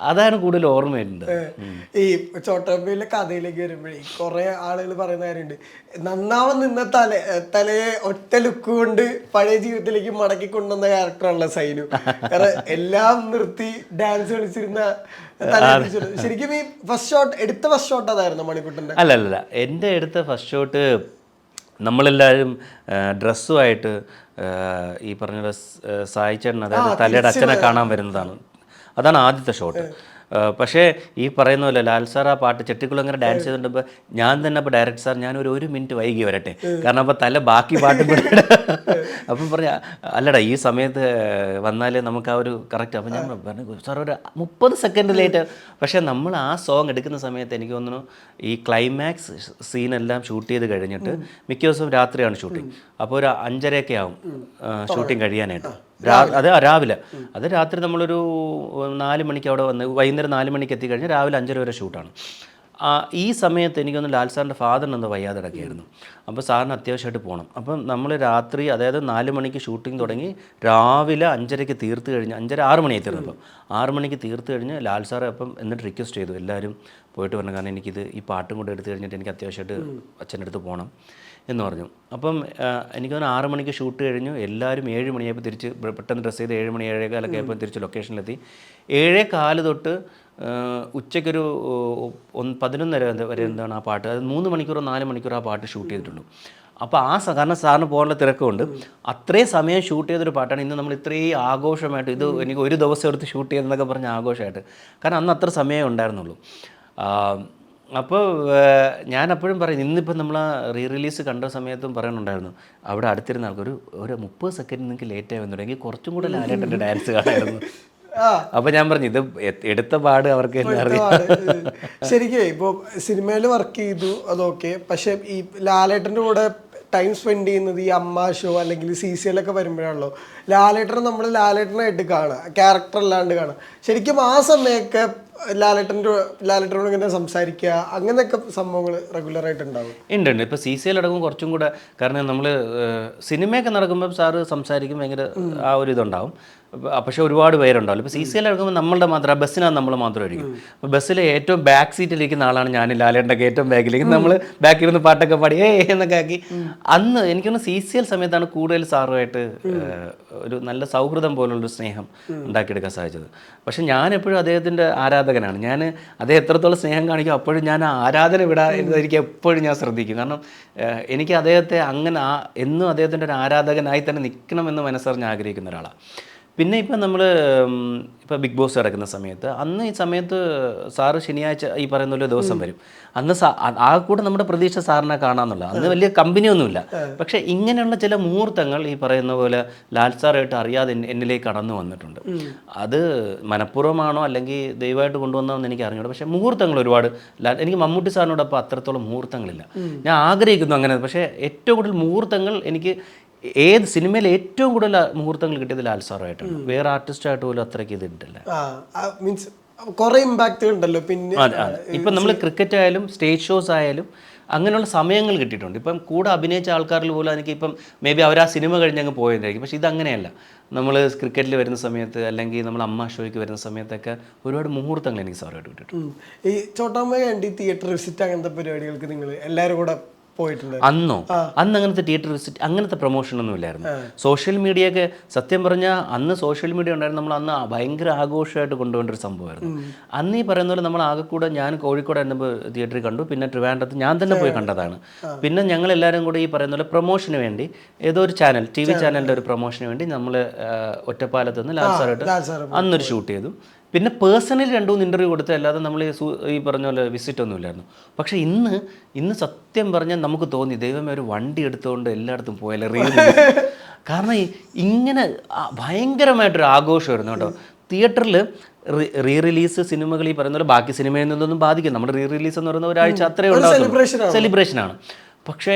അതാണ് കൂടുതൽ ഓർമ്മയുണ്ട്. ഈ ചോട്ടാമ്പയിലെ കഥയിലേക്ക് വരുമ്പോഴേ കുറെ ആളുകൾ പറയുന്ന കാര്യമുണ്ട്, നന്നാവാൻ നിന്ന തലയെ ഒറ്റ ലുക്ക് കൊണ്ട് പഴയ ജീവിതത്തിലേക്ക് മടക്കി കൊണ്ടുവന്ന ക്യാരക്ടറാണല്ലോ സൈനു. കാരണം എല്ലാം നിർത്തി ഡാൻസ് കളിച്ചിരുന്ന. ശരിക്കും ഈ ഫസ്റ്റ് ഷോട്ട് അതായിരുന്നു മണിക്കുട്ടൻ്റെ? അല്ല, എൻ്റെ എടുത്ത ഫസ്റ്റ് ഷോട്ട് നമ്മളെല്ലാവരും ഡ്രസ്സുമായിട്ട് ഈ പറഞ്ഞ സായി ചേട്ടൻ, അതായത് തലയുടെ അച്ഛനെ കാണാൻ വരുന്നതാണ്. അതാണ് ആദ്യത്തെ ഷോട്ട്. പക്ഷേ ഈ പറയുന്ന പോലെ ലാൽ സാർ ആ പാട്ട് ചെട്ടിക്കുളങ്ങര ഡാൻസ് ചെയ്തിട്ടുമ്പോൾ ഞാൻ തന്നെ അപ്പോൾ ഡയറക്ടർ സാർ ഞാനൊരു 1 മിനിറ്റ് വൈകി വരട്ടെ, കാരണം അപ്പോൾ തല ബാക്കി പാട്ടും കൂടെ. അപ്പം പറഞ്ഞ അല്ലടാ ഈ സമയത്ത് വന്നാലേ നമുക്ക് ആ ഒരു കറക്റ്റ്. അപ്പം ഞാൻ പറഞ്ഞു സാർ ഒരു 30 സെക്കൻഡ് ലേറ്റ്. പക്ഷേ നമ്മൾ ആ സോങ് എടുക്കുന്ന സമയത്ത് എനിക്ക് തോന്നുന്നു ഈ ക്ലൈമാക്സ് സീനെല്ലാം ഷൂട്ട് ചെയ്ത് കഴിഞ്ഞിട്ട് മിക്ക ദിവസവും രാത്രിയാണ് ഷൂട്ടിങ്. അപ്പോൾ ഒരു 5:30 ആവും ഷൂട്ടിങ് കഴിയാനായിട്ട്. അത് രാവിലെ, അത് രാത്രി നമ്മളൊരു 4 മണിക്ക് അവിടെ വന്ന് വൈകുന്നേരം 4 മണിക്ക് എത്തിക്കഴിഞ്ഞാൽ രാവിലെ 5:30 വരെ ഷൂട്ടാണ്. ഈ സമയത്ത് എനിക്കൊന്ന് ലാൽ സാറിൻ്റെ ഫാദറിന് എന്തോ വയ്യാതെ കിടക്കുകയായിരുന്നു. അപ്പോൾ സാറിന് അത്യാവശ്യമായിട്ട് പോകണം. അപ്പം നമ്മൾ രാത്രി, അതായത് 4 മണിക്ക് ഷൂട്ടിംഗ് തുടങ്ങി രാവിലെ 5:30-ക്ക് തീർത്ത് കഴിഞ്ഞ് 6 മണിയായി തീർന്നപ്പം 6 മണിക്ക് തീർത്ത് കഴിഞ്ഞ് ലാൽ സാറെ അപ്പം എന്നിട്ട് റിക്വസ്റ്റ് ചെയ്തു എല്ലാവരും പോയിട്ട് വരണം, കാരണം എനിക്കിത് ഈ പാട്ടും കൂടെ എടുത്തു കഴിഞ്ഞിട്ട് എനിക്ക് അത്യാവശ്യമായിട്ട് അച്ഛൻ്റെ അടുത്ത് പോകണം എന്ന് പറഞ്ഞു. അപ്പം എനിക്ക് തോന്നുന്നു 6 മണിക്ക് ഷൂട്ട് കഴിഞ്ഞു. എല്ലാവരും 7 മണിയായപ്പോൾ തിരിച്ച് പെട്ടെന്ന് ഡ്രസ്സ് ചെയ്ത് 7 മണി 7:15 ആയപ്പോൾ തിരിച്ച് ലൊക്കേഷനിലെത്തി. 7:15 തൊട്ട് ഉച്ചയ്ക്കൊരു 11:30 വരെ എന്താണ് ആ പാട്ട്, അത് 3 മണിക്കൂറോ 4 മണിക്കൂറോ ആ പാട്ട് ഷൂട്ട് ചെയ്തിട്ടുള്ളൂ. അപ്പോൾ കാരണം സാറിന് പോകാനുള്ള തിരക്കുണ്ട്, അത്രയും സമയം ഷൂട്ട് ചെയ്തൊരു പാട്ടാണ്. ഇന്ന് നമ്മൾ ഇത്രയും ആഘോഷമായിട്ട് ഇത് എനിക്ക് ഒരു ദിവസം എടുത്ത് ഷൂട്ട് ചെയ്തെന്നൊക്കെ പറഞ്ഞ ആഘോഷമായിട്ട്, കാരണം അന്ന് അത്ര സമയമേ ഉണ്ടായിരുന്നുള്ളൂ. അപ്പോൾ ഞാൻ അപ്പോഴും പറയും, ഇന്നിപ്പോൾ നമ്മൾ ആ റിലീസ് കണ്ട സമയത്തും പറയുന്നുണ്ടായിരുന്നു, അവിടെ അടുത്തിരുന്ന ആൾക്ക് ഒരു 30 സെക്കൻഡ് നിങ്ങൾക്ക് ലേറ്റായി വന്നിട്ടുണ്ടെങ്കിൽ കുറച്ചും കൂടെ ലാലേട്ടൻ്റെ ഡാൻസ് കാണായിരുന്നു. അപ്പോൾ ഞാൻ പറഞ്ഞു ഇത് എടുത്ത പാട് അവർക്ക് തന്നെ അറിയാം. ശരിക്കും ഇപ്പോൾ സിനിമയിൽ വർക്ക് ചെയ്തു അതൊക്കെ, പക്ഷെ ഈ ലാലേട്ടൻ്റെ കൂടെ ടൈം സ്പെൻഡ് ചെയ്യുന്നത് ഈ അമ്മ ഷോ അല്ലെങ്കിൽ CCL ഒക്കെ വരുമ്പോഴാണല്ലോ ലാലേട്ടനെ നമ്മൾ ലാലേട്ടനായിട്ട് കാണുക, ക്യാരക്ടർ അല്ലാണ്ട് കാണുക. ശരിക്കും ആ സമയമൊക്കെ ലാലേട്ടനോട് ഇങ്ങനെ സംസാരിക്കുക അങ്ങനെയൊക്കെ സംഭവങ്ങൾ റെഗുലറായിട്ട് ഉണ്ടാവും. ഉണ്ട്. ഇപ്പോൾ CCL അടക്കം കുറച്ചും കൂടെ, കാരണം നമ്മൾ സിനിമയൊക്കെ നടക്കുമ്പോൾ സാറ് സംസാരിക്കും, ഭയങ്കര ആ ഒരു ഇതുണ്ടാവും. പക്ഷേ ഒരുപാട് പേരുണ്ടാവും. ഇപ്പോൾ CCL എടുക്കുമ്പോൾ നമ്മളുടെ മാത്രം ബസ്സിനകത്ത് നമ്മൾ മാത്രമായിരിക്കും. അപ്പോൾ ബസ്സിൽ ഏറ്റവും ബാക്ക് സീറ്റിലിരിക്കുന്ന ആളാണ് ഞാൻ, ലാലേട്ടൻ്റെ ഏറ്റവും ബാക്കിലേക്ക് നമ്മൾ ബാക്കിലിരുന്ന് പാട്ടൊക്കെ പാടി എന്നൊക്കെ ആക്കി. അന്ന് എനിക്കൊന്ന് CCL സമയത്താണ് കൂടുതൽ സാറുമായിട്ട് ഒരു നല്ല സൗഹൃദം പോലുള്ളൊരു സ്നേഹം ഉണ്ടാക്കിയെടുക്കാൻ സാധിച്ചത്. പക്ഷേ ഞാൻ എപ്പോഴും അദ്ദേഹത്തിൻ്റെ ആരാധകനാണ്. ഞാൻ അദ്ദേഹം എത്രത്തോളം സ്നേഹം കാണിക്കും അപ്പോഴും ഞാൻ ആരാധന വിടാതിരിക്കുക എപ്പോഴും ഞാൻ ശ്രദ്ധിക്കും. കാരണം എനിക്ക് അദ്ദേഹത്തെ അങ്ങനെ എന്നും അദ്ദേഹത്തിൻ്റെ ഒരു ആരാധകനായി തന്നെ നിൽക്കണമെന്ന് മനസ്സറിഞ്ഞ് ആഗ്രഹിക്കുന്ന ഒരാളാണ്. പിന്നെ ഇപ്പം നമ്മൾ ഇപ്പോൾ ബിഗ് ബോസ് കിടക്കുന്ന സമയത്ത്, അന്ന് ഈ സമയത്ത് സാറ് ശനിയാഴ്ച ഈ പറയുന്ന പോലെ ദിവസം വരും. അന്ന് ആ കൂടെ നമ്മുടെ പ്രതീക്ഷ സാറിനെ കാണാമെന്നുള്ള, അന്ന് വലിയ കമ്പനിയൊന്നുമില്ല. പക്ഷേ ഇങ്ങനെയുള്ള ചില മുഹൂർത്തങ്ങൾ ഈ പറയുന്ന പോലെ ലാൽ സാറായിട്ട് അറിയാതെ എന്നിലേക്ക് കടന്നു വന്നിട്ടുണ്ട്. അത് മനഃപൂർവ്വമാണോ അല്ലെങ്കിൽ ദൈവമായിട്ട് കൊണ്ടുവന്നതെന്ന് എനിക്ക് അറിഞ്ഞൂടാ. പക്ഷേ മുഹൂർത്തങ്ങൾ ഒരുപാട് എനിക്ക് മമ്മൂട്ടി സാറിനോടൊപ്പം അത്രത്തോളം മുഹൂർത്തങ്ങളില്ല. ഞാൻ ആഗ്രഹിക്കുന്നു അങ്ങനെ, പക്ഷേ ഏറ്റവും കൂടുതൽ മുഹൂർത്തങ്ങൾ എനിക്ക് ഏത് സിനിമയിൽ ഏറ്റവും കൂടുതൽ മുഹൂർത്തങ്ങൾ കിട്ടിയത് ലാൽ സാറുമായിട്ടാണ്. വേറെ ആർട്ടിസ്റ്റായിട്ട് പോലും അത്രയ്ക്ക് ഇതിട്ടില്ല. മീൻസ് കുറേ ഇമ്പാക്റ്റ് ഉണ്ടല്ലോ. പിന്നെ ഇപ്പം നമ്മൾ ക്രിക്കറ്റ് ആയാലും സ്റ്റേജ് ഷോസ് ആയാലും അങ്ങനെയുള്ള സമയങ്ങൾ കിട്ടിയിട്ടുണ്ട്. ഇപ്പം കൂടെ അഭിനയിച്ച ആൾക്കാരിൽ പോലും എനിക്ക് ഇപ്പം മേ ബി അവർ ആ സിനിമ കഴിഞ്ഞങ്ങ് പോയതായിരിക്കും. പക്ഷേ ഇതങ്ങനെയല്ല. നമ്മൾ ക്രിക്കറ്റിൽ വരുന്ന സമയത്ത് അല്ലെങ്കിൽ നമ്മൾ അമ്മ ഷോയ്ക്ക് വരുന്ന സമയത്തൊക്കെ ഒരുപാട് മുഹൂർത്തങ്ങൾ എനിക്ക് സാറുമായിട്ട് കിട്ടിയിട്ടുണ്ട്. ഈ ചോട്ടാമ്മ കണ്ടി തിയേറ്റർ വിസിറ്റ് അങ്ങനത്തെ പരിപാടികൾക്ക് നിങ്ങൾ എല്ലാവരും കൂടെ പോയിട്ടുണ്ട്? അന്ന് അങ്ങനത്തെ തിയേറ്റർ വിസിറ്റ് അങ്ങനത്തെ പ്രൊമോഷൻ ഒന്നും ഇല്ലായിരുന്നു. സോഷ്യൽ മീഡിയയൊക്കെ സത്യം പറഞ്ഞാൽ അന്ന് സോഷ്യൽ മീഡിയ ഉണ്ടായിരുന്നു. നമ്മൾ അന്ന് ഭയങ്കര ആഘോഷമായിട്ട് കൊണ്ടുപോകേണ്ട ഒരു സംഭവമായിരുന്നു. അന്ന് ഈ പറയുന്ന പോലെ നമ്മൾ ആകെ കൂടെ ഞാൻ കോഴിക്കോട് ആയിരുന്നപ്പോൾ തിയേറ്ററിൽ കണ്ടു, പിന്നെ ട്രിവാൻഡ്രത്ത് ഞാൻ തന്നെ പോയി കണ്ടതാണ്. പിന്നെ ഞങ്ങൾ എല്ലാവരും കൂടെ ഈ പറയുന്ന പോലെ പ്രൊമോഷന് വേണ്ടി ഏതോ ഒരു ചാനൽ TV ചാനലിൻ്റെ ഒരു പ്രൊമോഷന് വേണ്ടി നമ്മൾ ഒറ്റപ്പാലത്ത് നിന്ന് ലാൽ സാറായിട്ട് അന്നൊരു ഷൂട്ട് ചെയ്തു. പിന്നെ പേഴ്സണലി 2-3 ഇൻ്റർവ്യൂ കൊടുത്ത, അല്ലാതെ നമ്മൾ ഈ പറഞ്ഞ പോലെ വിസിറ്റ് ഒന്നും ഇല്ലായിരുന്നു. പക്ഷേ ഇന്ന് സത്യം പറഞ്ഞാൽ നമുക്ക് തോന്നി ദൈവമേ ഒരു വണ്ടി എടുത്തുകൊണ്ട് എല്ലായിടത്തും പോയാലേ കാരണം ഇങ്ങനെ ഭയങ്കരമായിട്ടൊരു ആഘോഷമായിരുന്നു കേട്ടോ. തിയേറ്ററിൽ റിലീസ് സിനിമകൾ ഈ പറയുന്ന പോലെ ബാക്കി സിനിമയിൽ നിന്നൊന്നും ബാധിക്കും. നമ്മുടെ റിലീസ് എന്ന് പറയുന്ന ഒരാഴ്ച അത്രയും ഉണ്ടാകും, സെലിബ്രേഷനാണ്. പക്ഷേ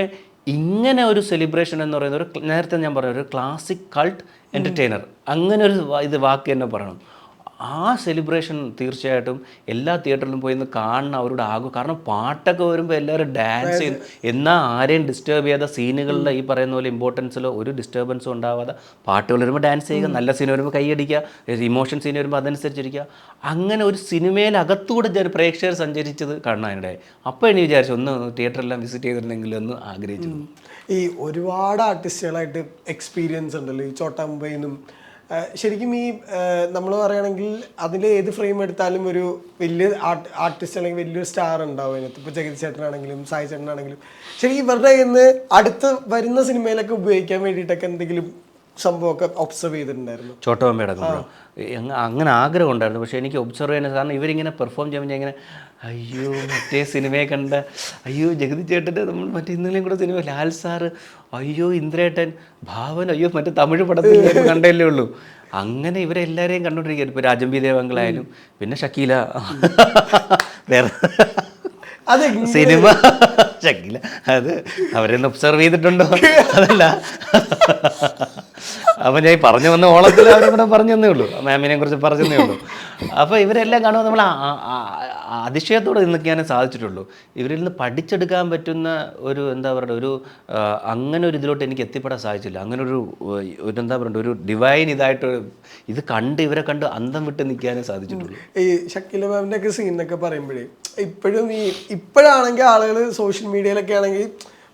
ഇങ്ങനെ ഒരു സെലിബ്രേഷൻ എന്ന് പറയുന്ന ഒരു, നേരത്തെ ഞാൻ പറഞ്ഞ ഒരു ക്ലാസിക് കൾട്ട് എൻ്റർടൈനർ, അങ്ങനെ ഒരു വാക്ക് തന്നെ പറയണം. ആ സെലിബ്രേഷൻ തീർച്ചയായിട്ടും എല്ലാ തിയേറ്ററിലും പോയി നിന്ന് കാണണം, അവരുടെ കാരണം പാട്ടൊക്കെ വരുമ്പോൾ എല്ലാവരും ഡാൻസ് ചെയ്യുന്നു. എന്നാൽ ആരെയും ഡിസ്റ്റർബ് ചെയ്യാതെ സീനുകളിലെ ഈ പറയുന്ന പോലെ ഇമ്പോർട്ടൻസിലോ ഒരു ഡിസ്റ്റർബൻസും ഉണ്ടാവാതെ പാട്ടുകൾ വരുമ്പോൾ ഡാൻസ് ചെയ്യുക, നല്ല സീൻ വരുമ്പോൾ കൈയടിക്കുക, ഇമോഷൻ സീൻ വരുമ്പോൾ അതനുസരിച്ചിരിക്കുക. അങ്ങനെ ഒരു സിനിമയിലകത്തൂടെ പ്രേക്ഷകർ സഞ്ചരിച്ചത് കാണാനിടയായി. അപ്പോൾ എനിക്ക് വിചാരിച്ചു ഒന്ന് തിയേറ്ററെല്ലാം വിസിറ്റ് ചെയ്തിട്ടുണ്ടെങ്കിൽ ഒന്ന് ആഗ്രഹിച്ചു. ഈ ഒരുപാട് ആർട്ടിസ്റ്റുകളായിട്ട് എക്സ്പീരിയൻസ് ഉണ്ടല്ലോ ഈ ചോട്ടാ മുംബൈന്നും. ശരിക്കും ഈ നമ്മൾ പറയുകയാണെങ്കിൽ അതിൽ ഏത് ഫ്രെയിം എടുത്താലും ഒരു വലിയ ആർട്ടിസ്റ്റ് അല്ലെങ്കിൽ വലിയൊരു സ്റ്റാർ ഉണ്ടാവും അതിനകത്ത്. ഇപ്പോൾ ജഗതി ചേട്ടനാണെങ്കിലും സായി ചേട്ടനാണെങ്കിലും ശരിക്കും ഇവരുടെ ഇന്ന് അടുത്ത് വരുന്ന സിനിമയിലൊക്കെ ഉപയോഗിക്കാൻ വേണ്ടിയിട്ടൊക്കെ എന്തെങ്കിലും സംഭവമൊക്കെ ഒബ്സർവ് ചെയ്തിട്ടുണ്ടായിരുന്നു? ചോട്ടാ മുംബൈ അടക്കം അങ്ങനെ ആഗ്രഹം ഉണ്ടായിരുന്നു. പക്ഷേ എനിക്ക് ഒബ്സർവ് ചെയ്യാൻ, കാരണം ഇവരിങ്ങനെ പെർഫോം ചെയ്യുമ്പോൾ ഞാൻ ഇങ്ങനെ അയ്യോ മറ്റേ സിനിമയെ കണ്ട, അയ്യോ ജഗതി ചേട്ടൻ്റെ നമ്മൾ മറ്റേ ഇന്നലെയും കൂടെ സിനിമ, ലാൽ സാറ്, അയ്യോ ഇന്ദ്രേട്ടൻ, ഭാവൻ, അയ്യോ മറ്റേ തമിഴ് പടത്തിൽ കണ്ടല്ലേ ഉള്ളൂ. അങ്ങനെ ഇവരെല്ലാവരെയും കണ്ടുകൊണ്ടിരിക്കുകയാണ്. ഇപ്പോൾ രാജംബി ദേവങ്ങളായാലും പിന്നെ ഷക്കീല, വേറെ സിനിമ ഷക്കീല, അത് അവരെന്ന് ഒബ്സർവ് ചെയ്തിട്ടുണ്ടോ? അതല്ല അപ്പം ഞാൻ പറഞ്ഞു വന്ന ഓളത്തിൽ അവരെ കൂടെ പറഞ്ഞതേ ഉള്ളൂ, മാമിനെ കുറിച്ച് പറഞ്ഞതേ ഉള്ളൂ. അപ്പോൾ ഇവരെല്ലാം കാണുമ്പോൾ നമ്മൾ അതിശയത്തോടെ നിൽക്കാനേ സാധിച്ചിട്ടുള്ളൂ. ഇവരിൽ നിന്ന് പഠിച്ചെടുക്കാൻ പറ്റുന്ന ഒരു എന്താ പറയുക, ഒരു അങ്ങനെ ഒരു ഇതിലോട്ട് എനിക്ക് എത്തിപ്പെടാൻ സാധിച്ചില്ല. അങ്ങനെ ഒരു എന്താ പറയുക, ഒരു ഡിവൈൻ ഇതായിട്ട് ഇത് കണ്ട് ഇവരെ കണ്ട് അന്തം വിട്ട് നിൽക്കാനേ സാധിച്ചിട്ടുള്ളൂ. ഈ ഷക്കീല മാമിൻ്റെ ഒക്കെ സീനൊക്കെ പറയുമ്പോഴേ ഇപ്പോഴാണെങ്കിൽ ആളുകൾ സോഷ്യൽ മീഡിയയിലൊക്കെ ആണെങ്കിൽ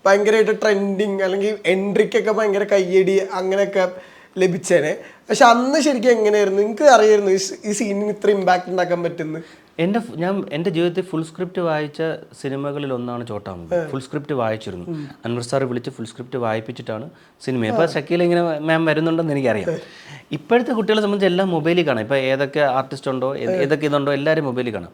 ഭയങ്കരമായിട്ട് ട്രെൻഡിങ് അല്ലെങ്കിൽ എൻട്രിക്കൊക്കെ ഭയങ്കര കയ്യടി അങ്ങനെയൊക്കെ ലഭിച്ചേനെ. പക്ഷെ അന്ന് ശരിക്കും എങ്ങനെയായിരുന്നു, നിങ്ങൾക്ക് അറിയായിരുന്നു ഈ സീനിന് ഇത്ര ഇമ്പാക്ട് ഉണ്ടാക്കാൻ പറ്റുന്നു? എൻ്റെ ജീവിതത്തിൽ ഫുൾ സ്ക്രിപ്റ്റ് വായിച്ച സിനിമകളിൽ ഒന്നാണ് ചോട്ടാ മുംബൈ. ഫുൾ സ്ക്രിപ്റ്റ് വായിച്ചിരുന്നു. അൻവർ സാർ വിളിച്ച് ഫുൾ സ്ക്രിപ്റ്റ് വായിപ്പിച്ചിട്ടാണ് സിനിമ. ഇപ്പോൾ ഷക്കീൽ ഇങ്ങനെ മാം വരുന്നുണ്ടെന്ന് എനിക്കറിയാം. ഇപ്പോഴത്തെ കുട്ടികളെ സംബന്ധിച്ച് എല്ലാം മൊബൈലിൽ കാണാം. ഇപ്പോൾ ഏതൊക്കെ ആർട്ടിസ്റ്റ് ഉണ്ടോ, ഏതൊക്കെ ഇതുണ്ടോ, എല്ലാവരും മൊബൈലിൽ കാണാം.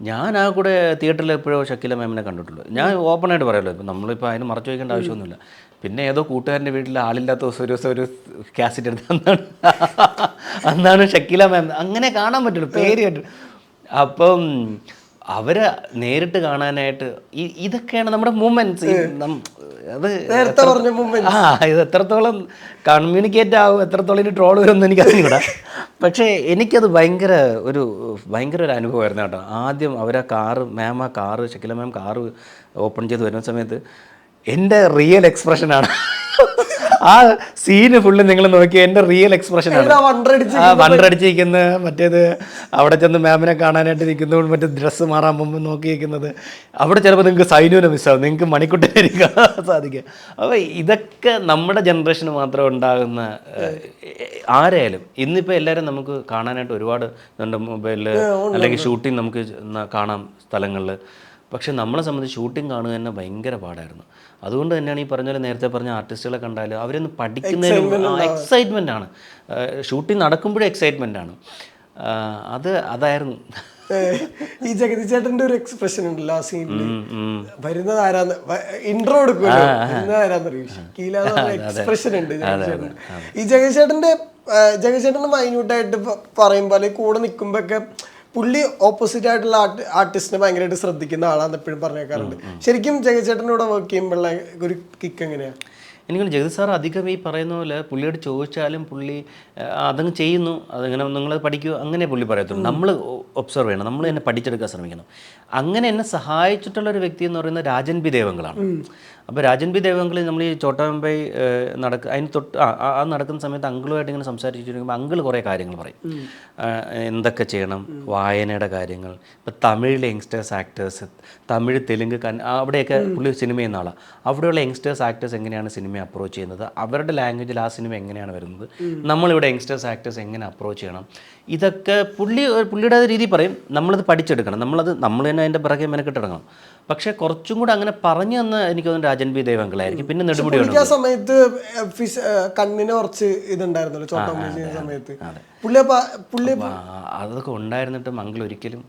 ഞാൻ ആ കൂടെ തിയേറ്ററിൽ എപ്പോഴോ ഷക്കീല മാമിനെ കണ്ടിട്ടുള്ളൂ. ഞാൻ ഓപ്പണായിട്ട് പറയാമല്ലോ, ഇപ്പം നമ്മളിപ്പോൾ അതിന് മറച്ചു വയ്ക്കേണ്ട ആവശ്യമൊന്നുമില്ല. പിന്നെ ഏതോ കൂട്ടുകാരൻ്റെ വീട്ടിൽ ആളില്ലാത്ത ദിവസം ഒരു കാസറ്റ് എടുത്ത് അന്നാണ് ഷക്കീല മാം. അങ്ങനെ കാണാൻ പറ്റുള്ളൂ, പേര് കേട്ടു. അപ്പം അവരെ നേരിട്ട് കാണാനായിട്ട് ഇതൊക്കെയാണ് നമ്മുടെ മൂമെന്റ്സ്. അത് ഇത് എത്രത്തോളം കമ്മ്യൂണിക്കേറ്റ് ആവും, എത്രത്തോളം ഇനി ട്രോൾ വരുമെന്ന് എനിക്കറിഞ്ഞൂടാ. പക്ഷേ എനിക്കത് ഭയങ്കര ഒരു അനുഭവമായിരുന്നു കേട്ടോ. ആദ്യം അവരാ കാറ് ഷക്കീല മാം കാറ് ഓപ്പൺ ചെയ്ത് വരുന്ന സമയത്ത് എൻ്റെ റിയൽ എക്സ്പ്രഷനാണ്. ആ സീന് ഫുള്ള് നിങ്ങൾ നോക്കി എൻ്റെ റിയൽ എക്സ്പ്രഷനാണ്. വണ്ടടിച്ചിരിക്കുന്ന മറ്റേത് അവിടെ ചെന്ന് മാമിനെ കാണാനായിട്ട് നിൽക്കുന്നതുകൊണ്ട് മറ്റേ ഡ്രസ്സ് മാറാൻ മുമ്പ് നോക്കിയിരിക്കുന്നത്. അവിടെ ചിലപ്പോൾ നിങ്ങൾക്ക് സൈനുവിനെ മിസ്സാവും, നിങ്ങൾക്ക് മണിക്കുട്ടിനെ കാണാൻ സാധിക്കും. അപ്പോൾ ഇതൊക്കെ നമ്മുടെ ജനറേഷന് മാത്രം ഉണ്ടാകുന്ന, ആരായാലും ഇന്നിപ്പോൾ എല്ലാവരും നമുക്ക് കാണാനായിട്ട് ഒരുപാട് ഇതുണ്ട് മൊബൈലിൽ, അല്ലെങ്കിൽ ഷൂട്ടിങ് നമുക്ക് കാണാം സ്ഥലങ്ങളിൽ. പക്ഷെ നമ്മളെ സംബന്ധിച്ച് ഷൂട്ടിംഗ് കാണുക തന്നെ ഭയങ്കര പാടായിരുന്നു. അതുകൊണ്ട് തന്നെയാണ് ഈ പറഞ്ഞ പോലെ നേരത്തെ പറഞ്ഞ ആർട്ടിസ്റ്റുകളെ കണ്ടാൽ അവരൊന്ന് പഠിക്കുന്നതിന് എക്സൈറ്റ്മെൻ്റ് ആണ്. ഷൂട്ടിംഗ് നടക്കുമ്പോഴും എക്സൈറ്റ്മെൻ്റ് ആണ്. അതായിരുന്നു. ഈ ജഗതി ചേട്ടൻ്റെ ഒരു എക്സ്പ്രഷൻ ഉണ്ടല്ലോ ആ സീനിൽ, വരുന്നത് ആരാന്ന് ഇൻട്രോ എടുക്കുമല്ലോ, വരുന്നത് ആരാന്നറിയും, എക്സ്പ്രഷൻ ഉണ്ട് ഈ ജഗതി ചേട്ടൻ്റെ മൈന്യൂട്ടായിട്ട് പറയുമ്പോൾ അല്ലെങ്കിൽ കൂടെ നിൽക്കുമ്പോഴൊക്കെ പുള്ളി ഓപ്പോസിറ്റ് ആയിട്ടുള്ള ആർട്ടിസ്റ്റിനെ ഭയങ്കരമായിട്ട് ശ്രദ്ധിക്കുന്ന ആളാന്ന് എപ്പോഴും പറഞ്ഞേക്കാറുണ്ട്. ശരിക്കും ജഗതി ചേട്ടനോട് വർക്ക് ചെയ്യുമ്പോഴുള്ള ഒരു കിക്ക് എങ്ങനെയാണ്? എനിക്ക് ജഗതി സാർ അധികം ഈ പറയുന്ന പോലെ പുള്ളിയോട് ചോദിച്ചാലും പുള്ളി അതങ്ങ് ചെയ്യുന്നു, അതിങ്ങനെ നിങ്ങളത് പഠിക്കുമോ അങ്ങനെ പുള്ളി പറയത്തുള്ളൂ. നമ്മൾ ഒബ്സർവ് ചെയ്യണം, നമ്മൾ തന്നെ പഠിച്ചെടുക്കാൻ ശ്രമിക്കണം. അങ്ങനെ എന്നെ സഹായിച്ചിട്ടുള്ളൊരു വ്യക്തി എന്ന് പറയുന്നത് രാജൻ ബി ദേവങ്ങളാണ്. അപ്പോൾ രാജൻ ബി ദേവങ്ങളിൽ നമ്മൾ ഈ ചോട്ടാ മുംബൈ അതിന് തൊട്ട് നടക്കുന്ന സമയത്ത് അങ്കിളുമായിട്ട് ഇങ്ങനെ സംസാരിച്ചിരിക്കുമ്പോൾ അങ്കിൾ കുറേ കാര്യങ്ങൾ പറയും. എന്തൊക്കെ ചെയ്യണം, വായനയുടെ കാര്യങ്ങൾ. ഇപ്പോൾ തമിഴിലെ യങ്സ്റ്റേഴ്സ് ആക്ടേഴ്സ്, തമിഴ് തെലുങ്ക് അവിടെയൊക്കെ പുള്ളി സിനിമ ചെയ്യുന്ന ആളാണ്. അവിടെയുള്ള യങ്സ്റ്റേഴ്സ് ആക്ടേഴ്സ് എങ്ങനെയാണ് സിനിമയെ അപ്രോച്ച് ചെയ്യുന്നത്, അവരുടെ ലാംഗ്വേജിൽ ആ സിനിമ എങ്ങനെയാണ് വരുന്നത്, നമ്മളിവിടെ യങ്സ്റ്റേഴ്സ് ആക്ടേഴ്സ് എങ്ങനെ അപ്രോച്ച് ചെയ്യണം, ഇതൊക്കെ പുള്ളിയുടെ രീതി പറയും. നമ്മളത് പഠിച്ചെടുക്കണം, നമ്മൾ തന്നെ അതിൻ്റെ പിറകെ മെനക്കെട്ടിടങ്ങണം. പക്ഷേ കുറച്ചും കൂടെ അങ്ങനെ പറഞ്ഞു തന്ന എനിക്ക് തോന്നുന്നു രാജൻ ബി ദേവങ്കളായിരിക്കും. പിന്നെ നെടുമുടിയാണ്. ആ സമയത്ത് കണ്ണിന് കുറച്ച് ഇതുണ്ടായിരുന്നല്ലോ ചോട്ടാ മുംബൈ ചെയ്യുന്ന സമയത്ത്, അതൊക്കെ ഉണ്ടായിരുന്നിട്ടും അങ്കിൾ ഒരിക്കലും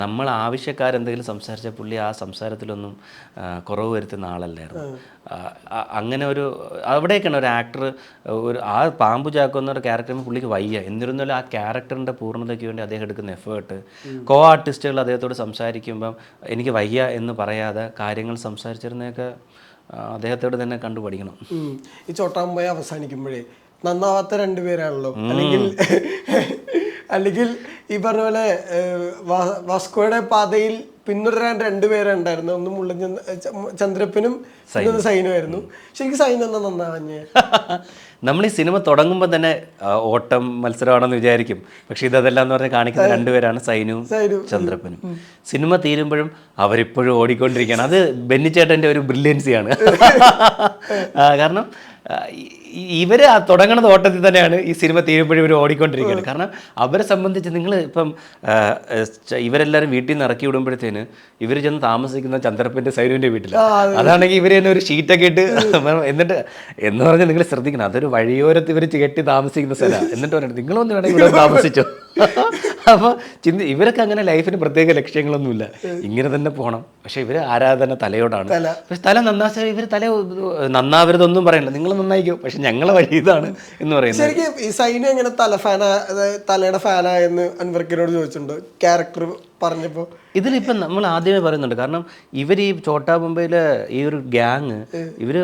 നമ്മൾ ആവശ്യക്കാരെന്തെങ്കിലും സംസാരിച്ച പുള്ളി ആ സംസാരത്തിലൊന്നും കുറവ് വരുത്തുന്ന ആളല്ലായിരുന്നു. അങ്ങനെ അവിടെയൊക്കെയാണ് ഒരു ആക്ടർ ആ പാമ്പു ചാക്കോ എന്നൊരു ക്യാരക്ടറിന് പുള്ളിക്ക് വയ്യ, എന്നിരുന്നാലും ആ ക്യാരക്ടറിൻ്റെ പൂർണ്ണതയ്ക്ക് വേണ്ടി അദ്ദേഹം എടുക്കുന്ന എഫേർട്ട്, കോ ആർട്ടിസ്റ്റുകൾ അദ്ദേഹത്തോട് സംസാരിക്കുമ്പം എനിക്ക് വയ്യ എന്ന് പറയാതെ കാര്യങ്ങൾ സംസാരിച്ചിരുന്നതൊക്കെ അദ്ദേഹത്തോട് തന്നെ കണ്ടു പഠിക്കണം. ഈ ചോട്ടാ മുംബൈ അവസാനിക്കുമ്പോഴേ നന്നാവാത്ത രണ്ടുപേരാണല്ലോ, അല്ലെങ്കിൽ ഈ പറഞ്ഞ പോലെ വാസ്കോയുടെ പാതയിൽ പിന്തുടരാൻ രണ്ടുപേരുണ്ടായിരുന്നു. ഒന്ന് മുള്ളൻ ചന്ദ്രപ്പനും സൈനുമായിരുന്നു. ശരിക്കും സൈൻ എന്നാ നന്നാവഞ്ഞേ? നമ്മൾ ഈ സിനിമ തുടങ്ങുമ്പോൾ തന്നെ ഓട്ടം മത്സരമാണെന്ന് വിചാരിക്കും. പക്ഷെ ഇതെല്ലാം എന്ന് പറഞ്ഞാൽ കാണിക്കുന്ന രണ്ടുപേരാണ് സൈനുവും ചന്ദ്രപ്പനും. സിനിമ തീരുമ്പോഴും അവരിപ്പോഴും ഓടിക്കൊണ്ടിരിക്കുകയാണ്. അത് ബെന്നിച്ചേട്ടൻ്റെ ഒരു ബ്രില്യൻസിയാണ്. കാരണം ഇവർ തുടങ്ങുന്നത് ഓട്ടത്തിൽ തന്നെയാണ്, ഈ സിനിമ തീരുമ്പോഴും ഇവർ ഓടിക്കൊണ്ടിരിക്കുകയാണ്. കാരണം അവരെ സംബന്ധിച്ച് നിങ്ങൾ ഇപ്പം ഇവരെല്ലാവരും വീട്ടിൽ നിന്ന് ഇറക്കി വിടുമ്പോഴത്തേന് ഇവർ ചെന്ന് താമസിക്കുന്ന ചന്ദ്രപ്പൻ്റെ സൈനുവിൻ്റെ വീട്ടിലാണ്. അതാണെങ്കിൽ ഇവർ തന്നെ ഒരു ഷീറ്റൊക്കെ ഇട്ട് എന്നിട്ട് എന്ന് പറഞ്ഞാൽ നിങ്ങൾ ശ്രദ്ധിക്കണം, അതൊരു വഴിയോരത്ത് ഇവർ കെട്ടി താമസിക്കുന്ന സ്ഥലമാണ്. എന്നിട്ട് പറഞ്ഞിട്ട് നിങ്ങളൊന്നും വേണമെങ്കിൽ ഇവിടെ താമസിച്ചോ. അപ്പോൾ ഇവരൊക്കെ അങ്ങനെ ലൈഫിന് പ്രത്യേക ലക്ഷ്യങ്ങളൊന്നുമില്ല, ഇങ്ങനെ തന്നെ പോകണം. പക്ഷെ ഇവർ ആരാധന തലയോടാണ്. പക്ഷെ തല നന്നാച്ചാൽ ഇവർ തല നന്നാവരുതൊന്നും പറയണ്ട, നിങ്ങൾ നന്നായിക്കോ, പക്ഷെ ഞങ്ങളെ വഴി ഇതാണ് എന്ന് പറയുന്നത്. ശരിക്കും ഈ സൈനു എങ്ങനെ തലയുടെ ഫാനായെന്ന് അൻവർക്കിനോട് ചോദിച്ചിട്ടുണ്ടോ? ക്യാരക്ടർ പറഞ്ഞപ്പോ ഇതിലിപ്പം നമ്മൾ ആദ്യമേ പറയുന്നുണ്ട്. കാരണം ഇവർ ഈ ചോട്ടാ മുംബൈയിലെ ഈ ഒരു ഗ്യാങ് ഇവര്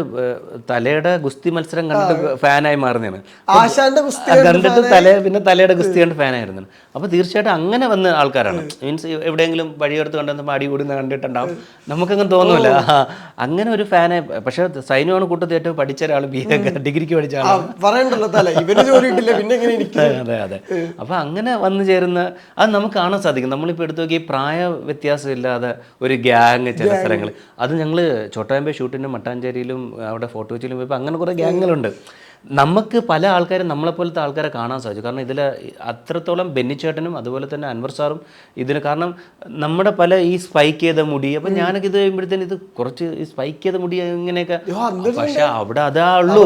തലയുടെ ഗുസ്തി മത്സരം കണ്ടിട്ട് ഫാനായി മാറുന്നതാണ്. ആശാന്റെ ഗുസ്തി കണ്ടിട്ട് പിന്നെ തലയുടെ ഗുസ്തി കണ്ട് ഫാനായിരുന്നു. അപ്പോൾ തീർച്ചയായിട്ടും അങ്ങനെ വന്ന ആൾക്കാരാണ്. മീൻസ് എവിടെയെങ്കിലും വഴിയെടുത്ത് കണ്ടെന്ന് അടി കൂടുന്ന കണ്ടിട്ടുണ്ടാവും. നമുക്കങ്ങനെ തോന്നൂല അങ്ങനെ ഒരു ഫാനായി. പക്ഷെ സൈനുവാണ് കൂട്ടത്തിൽ ഏറ്റവും പഠിച്ച ഒരാൾ, ഡിഗ്രിക്ക് പഠിച്ച ആളാണ്. പറയണ്ടല്ലോ തല ഇവന് ജോലി കിട്ടില്ല പിന്നെ എങ്ങനെ എനിക്ക്. അതെ അതെ. അപ്പോൾ അങ്ങനെ വന്നു ചേരുന്ന അത് നമുക്ക് കാണാൻ സാധിക്കും. നമ്മളിപ്പോൾ എടുത്തു നോക്കി പ്രായ വ്യത്യാസമില്ലാതെ ഒരു ഗ്യാങ് ചില സ്ഥലങ്ങളിൽ. അത് ഞങ്ങൾ ചോട്ടാമ്പേ ഷൂട്ടിൻ്റെ മട്ടാഞ്ചേരിയിലും അവിടെ ഫോട്ടോ വെച്ചിലും പോയപ്പോൾ അങ്ങനെ കുറേ ഗ്യാങ്ങുകളുണ്ട്. നമുക്ക് പല ആൾക്കാരും നമ്മളെപ്പോലത്തെ ആൾക്കാരെ കാണാൻ സാധിച്ചു. കാരണം ഇതിൽ അത്രത്തോളം ബെന്നിച്ചേട്ടനും അതുപോലെ തന്നെ അൻവർ സാറും ഇതിന്, കാരണം നമ്മുടെ പല ഈ സ്പൈക്ക് ചെയ്ത മുടി, അപ്പം ഞാനൊക്കെ ഇത് കഴിയുമ്പോഴത്തേന് ഇത് കുറച്ച് ഈ സ്പൈക്ക് ചെയ്ത മുടി ഇങ്ങനെയൊക്കെ, പക്ഷെ അവിടെ അതാ ഉള്ളൂ.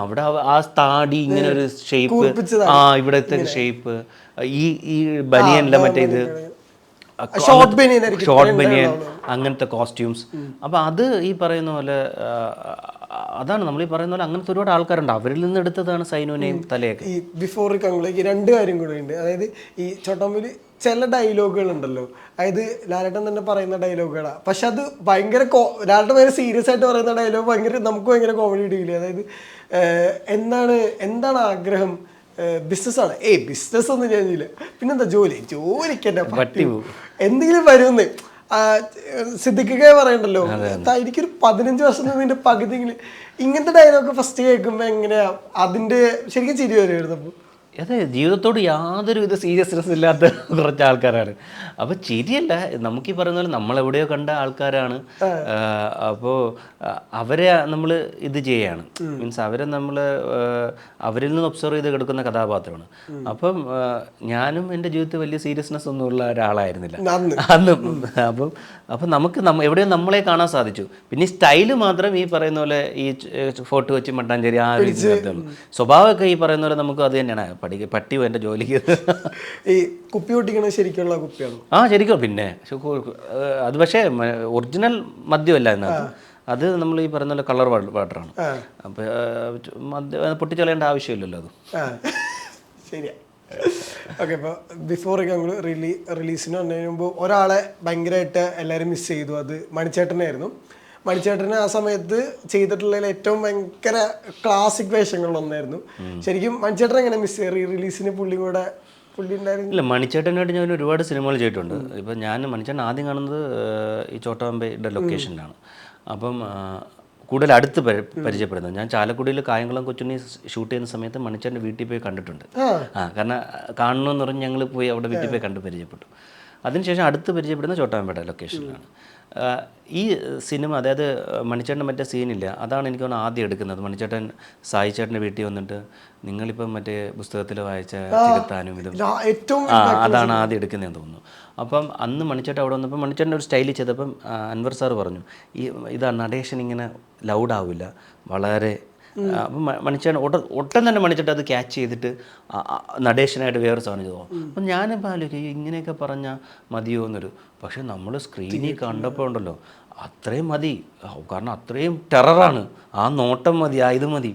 അവിടെ ആ താടി ഇങ്ങനെ ഒരു ഷേപ്പ്, ഇവിടത്തെ ഷേപ്പ്, ഈ ബനിയനിലെ മറ്റേ ഇത് ഷോർട്ട് ബനിയൻ, അങ്ങനത്തെ കോസ്റ്റ്യൂംസ്. അപ്പോൾ അത് ഈ പറയുന്ന പോലെ അതാണ് നമ്മൾ ഈ പറയുന്ന പോലെ അങ്ങനത്തെ ഒരുപാട് ആൾക്കാരുണ്ട്. അവരിൽ നിന്ന് എടുത്തതാണ് സൈനുവിനെയും തലയൊക്കെ. ഈ ബിഫോർ കങ്ങളിലേക്ക് രണ്ട് കാര്യം കൂടെ ഉണ്ട്. അതായത് ഈ ചോട്ടാമ്പൂര് ചില ഡയലോഗുകൾ ഉണ്ടല്ലോ, അതായത് ലാലേട്ടൻ തന്നെ പറയുന്ന ഡയലോഗുകളാണ്. പക്ഷെ അത് ഭയങ്കര ലാലേട്ടൻ ഭയങ്കര സീരിയസ് ആയിട്ട് പറയുന്ന ഡയലോഗ് നമുക്ക് ഭയങ്കര കോമഡി ഇടിയില്ല. അതായത് എന്താണ് ആഗ്രഹം, ബിസിനസ്സാണ്. ബിസിനസ് ഒന്നും ഞാനില്ല, പിന്നെന്താ ജോലിക്ക് തന്നെ പറ്റി എന്തെങ്കിലും വരുമെന്ന് സിദ്ദിഖിക്കെ പറയണ്ടല്ലോ. എനിക്കൊരു 15 വർഷം നിന്റെ പകുതിയെങ്കിലും. ഇങ്ങനത്തെ ഡയലോഗ് ഫസ്റ്റ് കേൾക്കുമ്പോൾ എങ്ങനെയാ അതിന്റെ ശരിക്കും ചിരി വരുമായിരുന്നു. അപ്പോൾ അതെ, ജീവിതത്തോട് യാതൊരുവിധ സീരിയസ്നെസ് ഇല്ലാത്ത കുറച്ച് ആൾക്കാരാണ്. അപ്പോൾ ചിരിയല്ല, നമുക്ക് ഈ പറയുന്ന പോലെ നമ്മളെവിടെയോ കണ്ട ആൾക്കാരാണ്. അപ്പോൾ അവരെ നമ്മൾ ഇത് ചെയ്യാണ്, മീൻസ് അവരെ നമ്മൾ അവരിൽ നിന്ന് ഒബ്സർവ് ചെയ്ത് കിടക്കുന്ന കഥാപാത്രമാണ്. അപ്പം ഞാനും എൻ്റെ ജീവിതത്തിൽ വലിയ സീരിയസ്നെസ് ഒന്നുമുള്ള ഒരാളായിരുന്നില്ല അന്ന്. അപ്പം നമുക്ക് എവിടെയോ നമ്മളെ കാണാൻ സാധിച്ചു. പിന്നെ ഈ സ്റ്റൈല് മാത്രം ഈ പറയുന്ന പോലെ ഈ ഫോട്ടോ വെച്ച് മട്ടാഞ്ചേരി ആ രീതി, സ്വഭാവമൊക്കെ ഈ പറയുന്ന പോലെ നമുക്ക് അത് തന്നെയാണ്. പട്ടി എൻ്റെ ജോലിക്ക് ഈ കുപ്പി പൊട്ടിക്കണത് ശരിക്കുള്ള കുപ്പിയാണ്. ശരിക്കും. പിന്നെ അത് പക്ഷേ ഒറിജിനൽ മദ്യമല്ല അതിനകത്ത്. അത് നമ്മൾ ഈ പറയുന്ന പോലെ കളർ വാട്ടറാണ്. അപ്പോൾ പൊട്ടിച്ചളയേണ്ട ആവശ്യമില്ലല്ലോ അത്. ശരിയാ. ഓക്കെ, ഇപ്പോൾ ബിഫോർ ഞങ്ങൾ റിലീസിന് വന്നതിന് മുമ്പ് ഒരാളെ ഭയങ്കരമായിട്ട് എല്ലാവരും മിസ് ചെയ്തു. അത് മണിച്ചേട്ടനായിരുന്നു. മണിച്ചേട്ടന് ആ സമയത്ത് ചെയ്തിട്ടുള്ളതിൽ ഏറ്റവും ഭയങ്കര ക്ലാസിക് വേഷങ്ങളിലൊന്നായിരുന്നു. ശരിക്കും മണിച്ചേട്ടൻ എങ്ങനെ മിസ് ചെയ്യും റിലീസിന്? പുള്ളി ഉണ്ടായിരുന്നു. ഇല്ല, മണിച്ചേട്ടനായിട്ട് ഞാൻ ഒരുപാട് സിനിമകൾ ചെയ്തിട്ടുണ്ട്. ഇപ്പം ഞാൻ മണിച്ചേട്ടൻ ആദ്യം കാണുന്നത് ഈ ചോട്ടാമ്പയുടെ ലൊക്കേഷനിലാണ്. അപ്പം കൂടുതൽ അടുത്ത് പരിചയപ്പെടുന്നത് ഞാൻ ചാലക്കുടിയിൽ കായംകുളം കൊച്ചുണ്ണി ഷൂട്ട് ചെയ്യുന്ന സമയത്ത് മണിച്ചേട്ടൻ്റെ വീട്ടിൽ പോയി കണ്ടിട്ടുണ്ട്. കാരണം കാണണമെന്ന് പറഞ്ഞ് ഞങ്ങൾ പോയി അവിടെ വീട്ടിൽ പോയി കണ്ട് പരിചയപ്പെട്ടു. അതിനുശേഷം അടുത്ത് പരിചയപ്പെടുന്ന ചോട്ടാമ്പയുടെ ലൊക്കേഷനിലാണ്. ഈ സിനിമ, അതായത് മണിച്ചേട്ടൻ്റെ മറ്റേ സീനില്ല, അതാണ് എനിക്ക് തോന്നുന്നു ആദ്യം എടുക്കുന്നത്. മണിച്ചേട്ടൻ സായി ചേട്ടൻ്റെ വീട്ടിൽ വന്നിട്ട് നിങ്ങളിപ്പം മറ്റേ പുസ്തകത്തിൽ വായിച്ച ചിരത്താനും ഇതും അതാണ് ആദ്യം എടുക്കുന്നതെന്ന് തോന്നുന്നു. അപ്പം അന്ന് മണിച്ചേട്ടൻ അവിടെ വന്നപ്പോൾ മണിച്ചേട്ടൻ്റെ ഒരു സ്റ്റൈലിൽ ചെയ്തപ്പം അൻവർ സാർ പറഞ്ഞു, ഇതാ നടേഷൻ ഇങ്ങനെ ലൗഡാവില്ല, വളരെ. അപ്പം മണിച്ചേട്ടൻ ഒട്ടം തന്നെ മണിച്ചേട്ടൻ അത് ക്യാച്ച് ചെയ്തിട്ട് നടേഷനായിട്ട് വേറെ സാധനം ചെയ്തു. അപ്പം ഞാനിപ്പോൾ ആലോചിക്കും ഇങ്ങനെയൊക്കെ പറഞ്ഞാൽ മതിയോ എന്നൊരു. പക്ഷെ നമ്മൾ സ്ക്രീനിൽ കണ്ടപ്പോൾ ഉണ്ടല്ലോ അത്രയും മതി. കാരണം അത്രയും ടെററാണ് ആ നോട്ടം മതി, ഇത് മതി.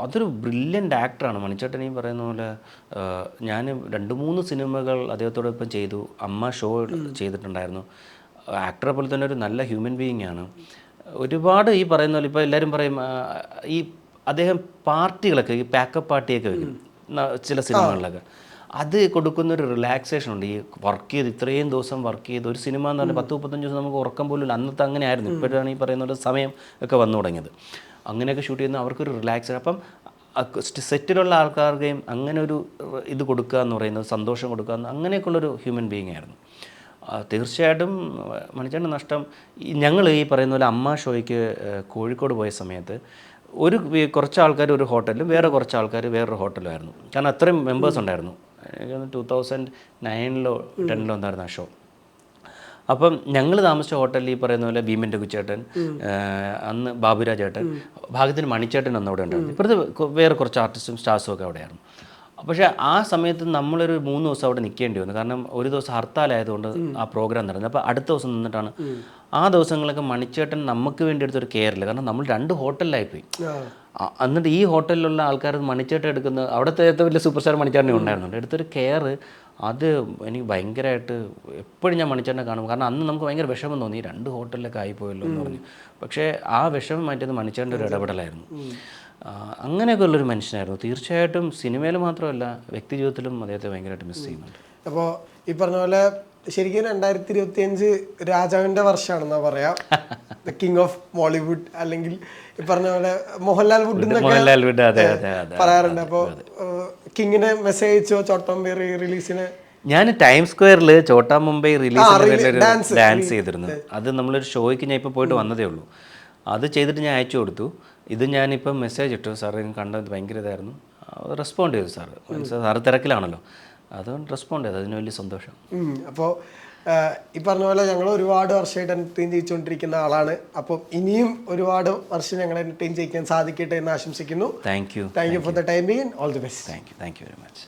അതൊരു ബ്രില്യൻ്റ് ആക്ടറാണ് മണിച്ചേട്ടൻ. ഈ പറയുന്ന പോലെ ഞാൻ 2-3 സിനിമകൾ അദ്ദേഹത്തോടൊപ്പം ചെയ്തു. അമ്മ ഷോ ചെയ്തിട്ടുണ്ടായിരുന്നു. ആക്ടറെ പോലെ തന്നെ ഒരു നല്ല ഹ്യൂമൻ ബീയിങ് ആണ്. ഒരുപാട് ഈ പറയുന്ന പോലെ ഇപ്പോൾ എല്ലാവരും പറയും ഈ അദ്ദേഹം പാർട്ടികളൊക്കെ, ഈ പാക്കപ്പ് പാർട്ടിയൊക്കെ വയ്ക്കും ചില സിനിമകളിലൊക്കെ. അത് കൊടുക്കുന്നൊരു റിലാക്സേഷൻ ഉണ്ട്. ഈ വർക്ക് ചെയ്ത് ഇത്രയും ദിവസം വർക്ക് ചെയ്ത് ഒരു സിനിമ എന്ന് പറഞ്ഞാൽ 10-35 ദിവസം നമുക്ക് ഉറക്കം പോലും ഇല്ല. അന്നത്തെ അങ്ങനെ ആയിരുന്നു. ഇപ്പോഴാണ് ഈ പറയുന്ന പോലെ സമയം ഒക്കെ വന്നു തുടങ്ങിയത്. അങ്ങനെയൊക്കെ ഷൂട്ട് ചെയ്യുന്ന അവർക്കൊരു റിലാക്സേഷൻ. അപ്പം സെറ്റിലുള്ള ആൾക്കാർക്കെയും അങ്ങനെ ഒരു ഇത് കൊടുക്കുക എന്ന് പറയുന്നത്, സന്തോഷം കൊടുക്കുക എന്ന്, അങ്ങനെയൊക്കെയുള്ളൊരു ഹ്യൂമൻ ബീയിങ് ആയിരുന്നു. തീർച്ചയായിട്ടും മണിച്ചേട്ടൻ്റെ നഷ്ടം. ഞങ്ങൾ ഈ പറയുന്ന പോലെ അമ്മ ഷോയ്ക്ക് കോഴിക്കോട് പോയ സമയത്ത് കുറച്ച് ആൾക്കാർ ഒരു ഹോട്ടലിലും വേറെ കുറച്ച് ആൾക്കാർ വേറൊരു ഹോട്ടലുമായിരുന്നു. കാരണം അത്രയും മെമ്പേഴ്സ് ഉണ്ടായിരുന്നു. 2009-10 ഉണ്ടായിരുന്നു ആ ഷോ. അപ്പം ഞങ്ങൾ താമസിച്ച ഹോട്ടലിൽ ഈ പറയുന്ന പോലെ ഭീമൻ്റെ കുച്ചേട്ടൻ, അന്ന് ബാബുരാജ് ചേട്ടൻ, ഭാഗ്യത്തിന് മണിച്ചേട്ടൻ അന്ന് അവിടെ ഉണ്ടായിരുന്നു. ഇപ്പോഴത്തെ വേറെ കുറച്ച് ആർട്ടിസ്റ്റും സ്റ്റാർസും ഒക്കെ അവിടെയായിരുന്നു. പക്ഷേ ആ സമയത്ത് നമ്മളൊരു 3 ദിവസം അവിടെ നിൽക്കേണ്ടി വന്നു. കാരണം ഒരു ദിവസം ഹർത്താലായതുകൊണ്ട് ആ പ്രോഗ്രാം നടന്നത്. അപ്പോൾ അടുത്ത ദിവസം നിന്നിട്ടാണ്. ആ ദിവസങ്ങളൊക്കെ മണിച്ചേട്ടൻ നമുക്ക് വേണ്ടി എടുത്തൊരു കെയറില്ല. കാരണം നമ്മൾ 2 ഹോട്ടലിലായിപ്പോയി. എന്നിട്ട് ഈ ഹോട്ടലിലുള്ള ആൾക്കാർ മണിച്ചേട്ടൻ എടുക്കുന്ന, അവിടുത്തെ ഏറ്റവും വലിയ സൂപ്പർ സ്റ്റാർ മണിച്ചേട്ടനെ ഉണ്ടായിരുന്നുണ്ട്, എടുത്തൊരു കെയർ അത് എനിക്ക് ഭയങ്കരമായിട്ട് എപ്പോഴും ഞാൻ മണിച്ചേട്ടനെ കാണും. കാരണം അന്ന് നമുക്ക് ഭയങ്കര വിഷമം തോന്നി, 2 ഹോട്ടലിലൊക്കെ ആയിപ്പോയല്ലോ എന്ന് പറഞ്ഞു. പക്ഷേ ആ വിഷമം മാറ്റിയത് മണിച്ചേട്ടൻ്റെ ഒരു ഇടപെടലായിരുന്നു. അങ്ങനെയൊക്കെ ഉള്ളൊരു മനുഷ്യനായിരുന്നു. തീർച്ചയായിട്ടും സിനിമയിൽ മാത്രമല്ല വ്യക്തി ജീവിതത്തിലും അദ്ദേഹത്തെ ഭയങ്കരമായിട്ട് മിസ് ചെയ്യുന്നുണ്ട്. അപ്പോൾ ഈ പറഞ്ഞ പോലെ ശരിക്കും 2025 രാജാവിൻ്റെ വർഷമാണെന്നാ പറയാം. ദ കിങ് ഓഫ് ബോളിവുഡ്, അല്ലെങ്കിൽ ഈ പറഞ്ഞ പോലെ മോഹൻലാൽ വുഡ് എന്നൊക്കെ പറയാറുണ്ട്. അപ്പോൾ കിങ്ങിനെ മെസ്സേജ് അയച്ചോ ചോട്ടാ മുംബൈ റിലീസിന്? ഞാൻ ടൈം സ്ക്വയറിൽ ചോട്ടാ മുംബൈ റിലീസിന് ഡാൻസ് ചെയ്തിരുന്നു. അത് നമ്മളൊരു ഷോയ്ക്ക് ഞാൻ ഇപ്പോൾ പോയിട്ട് വന്നതേ ഉള്ളൂ. അത് ചെയ്തിട്ട് ഞാൻ അയച്ചു കൊടുത്തു. ഇത് ഞാനിപ്പം മെസ്സേജ് ഇട്ടു, സാർ കണ്ടത് ഭയങ്കര ഇതായിരുന്നു. റെസ്പോണ്ട് ചെയ്തു സാറ് തിരക്കിലാണല്ലോ, അതുകൊണ്ട് റെസ്പോണ്ട് ചെയ്തു. അതിന് വലിയ സന്തോഷം. അപ്പോൾ ഈ പറഞ്ഞ പോലെ ഞങ്ങൾ ഒരുപാട് വർഷമായിട്ട് എൻ്റർടൈൻ ചെയ്തുകൊണ്ടിരിക്കുന്ന ആളാണ്. അപ്പം ഇനിയും ഒരുപാട് വർഷം ഞങ്ങൾ എൻ്റർടൈൻ ചെയ്യിക്കാൻ സാധിക്കട്ടെ എന്ന് ആശംസിക്കുന്നു. Thank you for the time being. All the best. Thank you very much.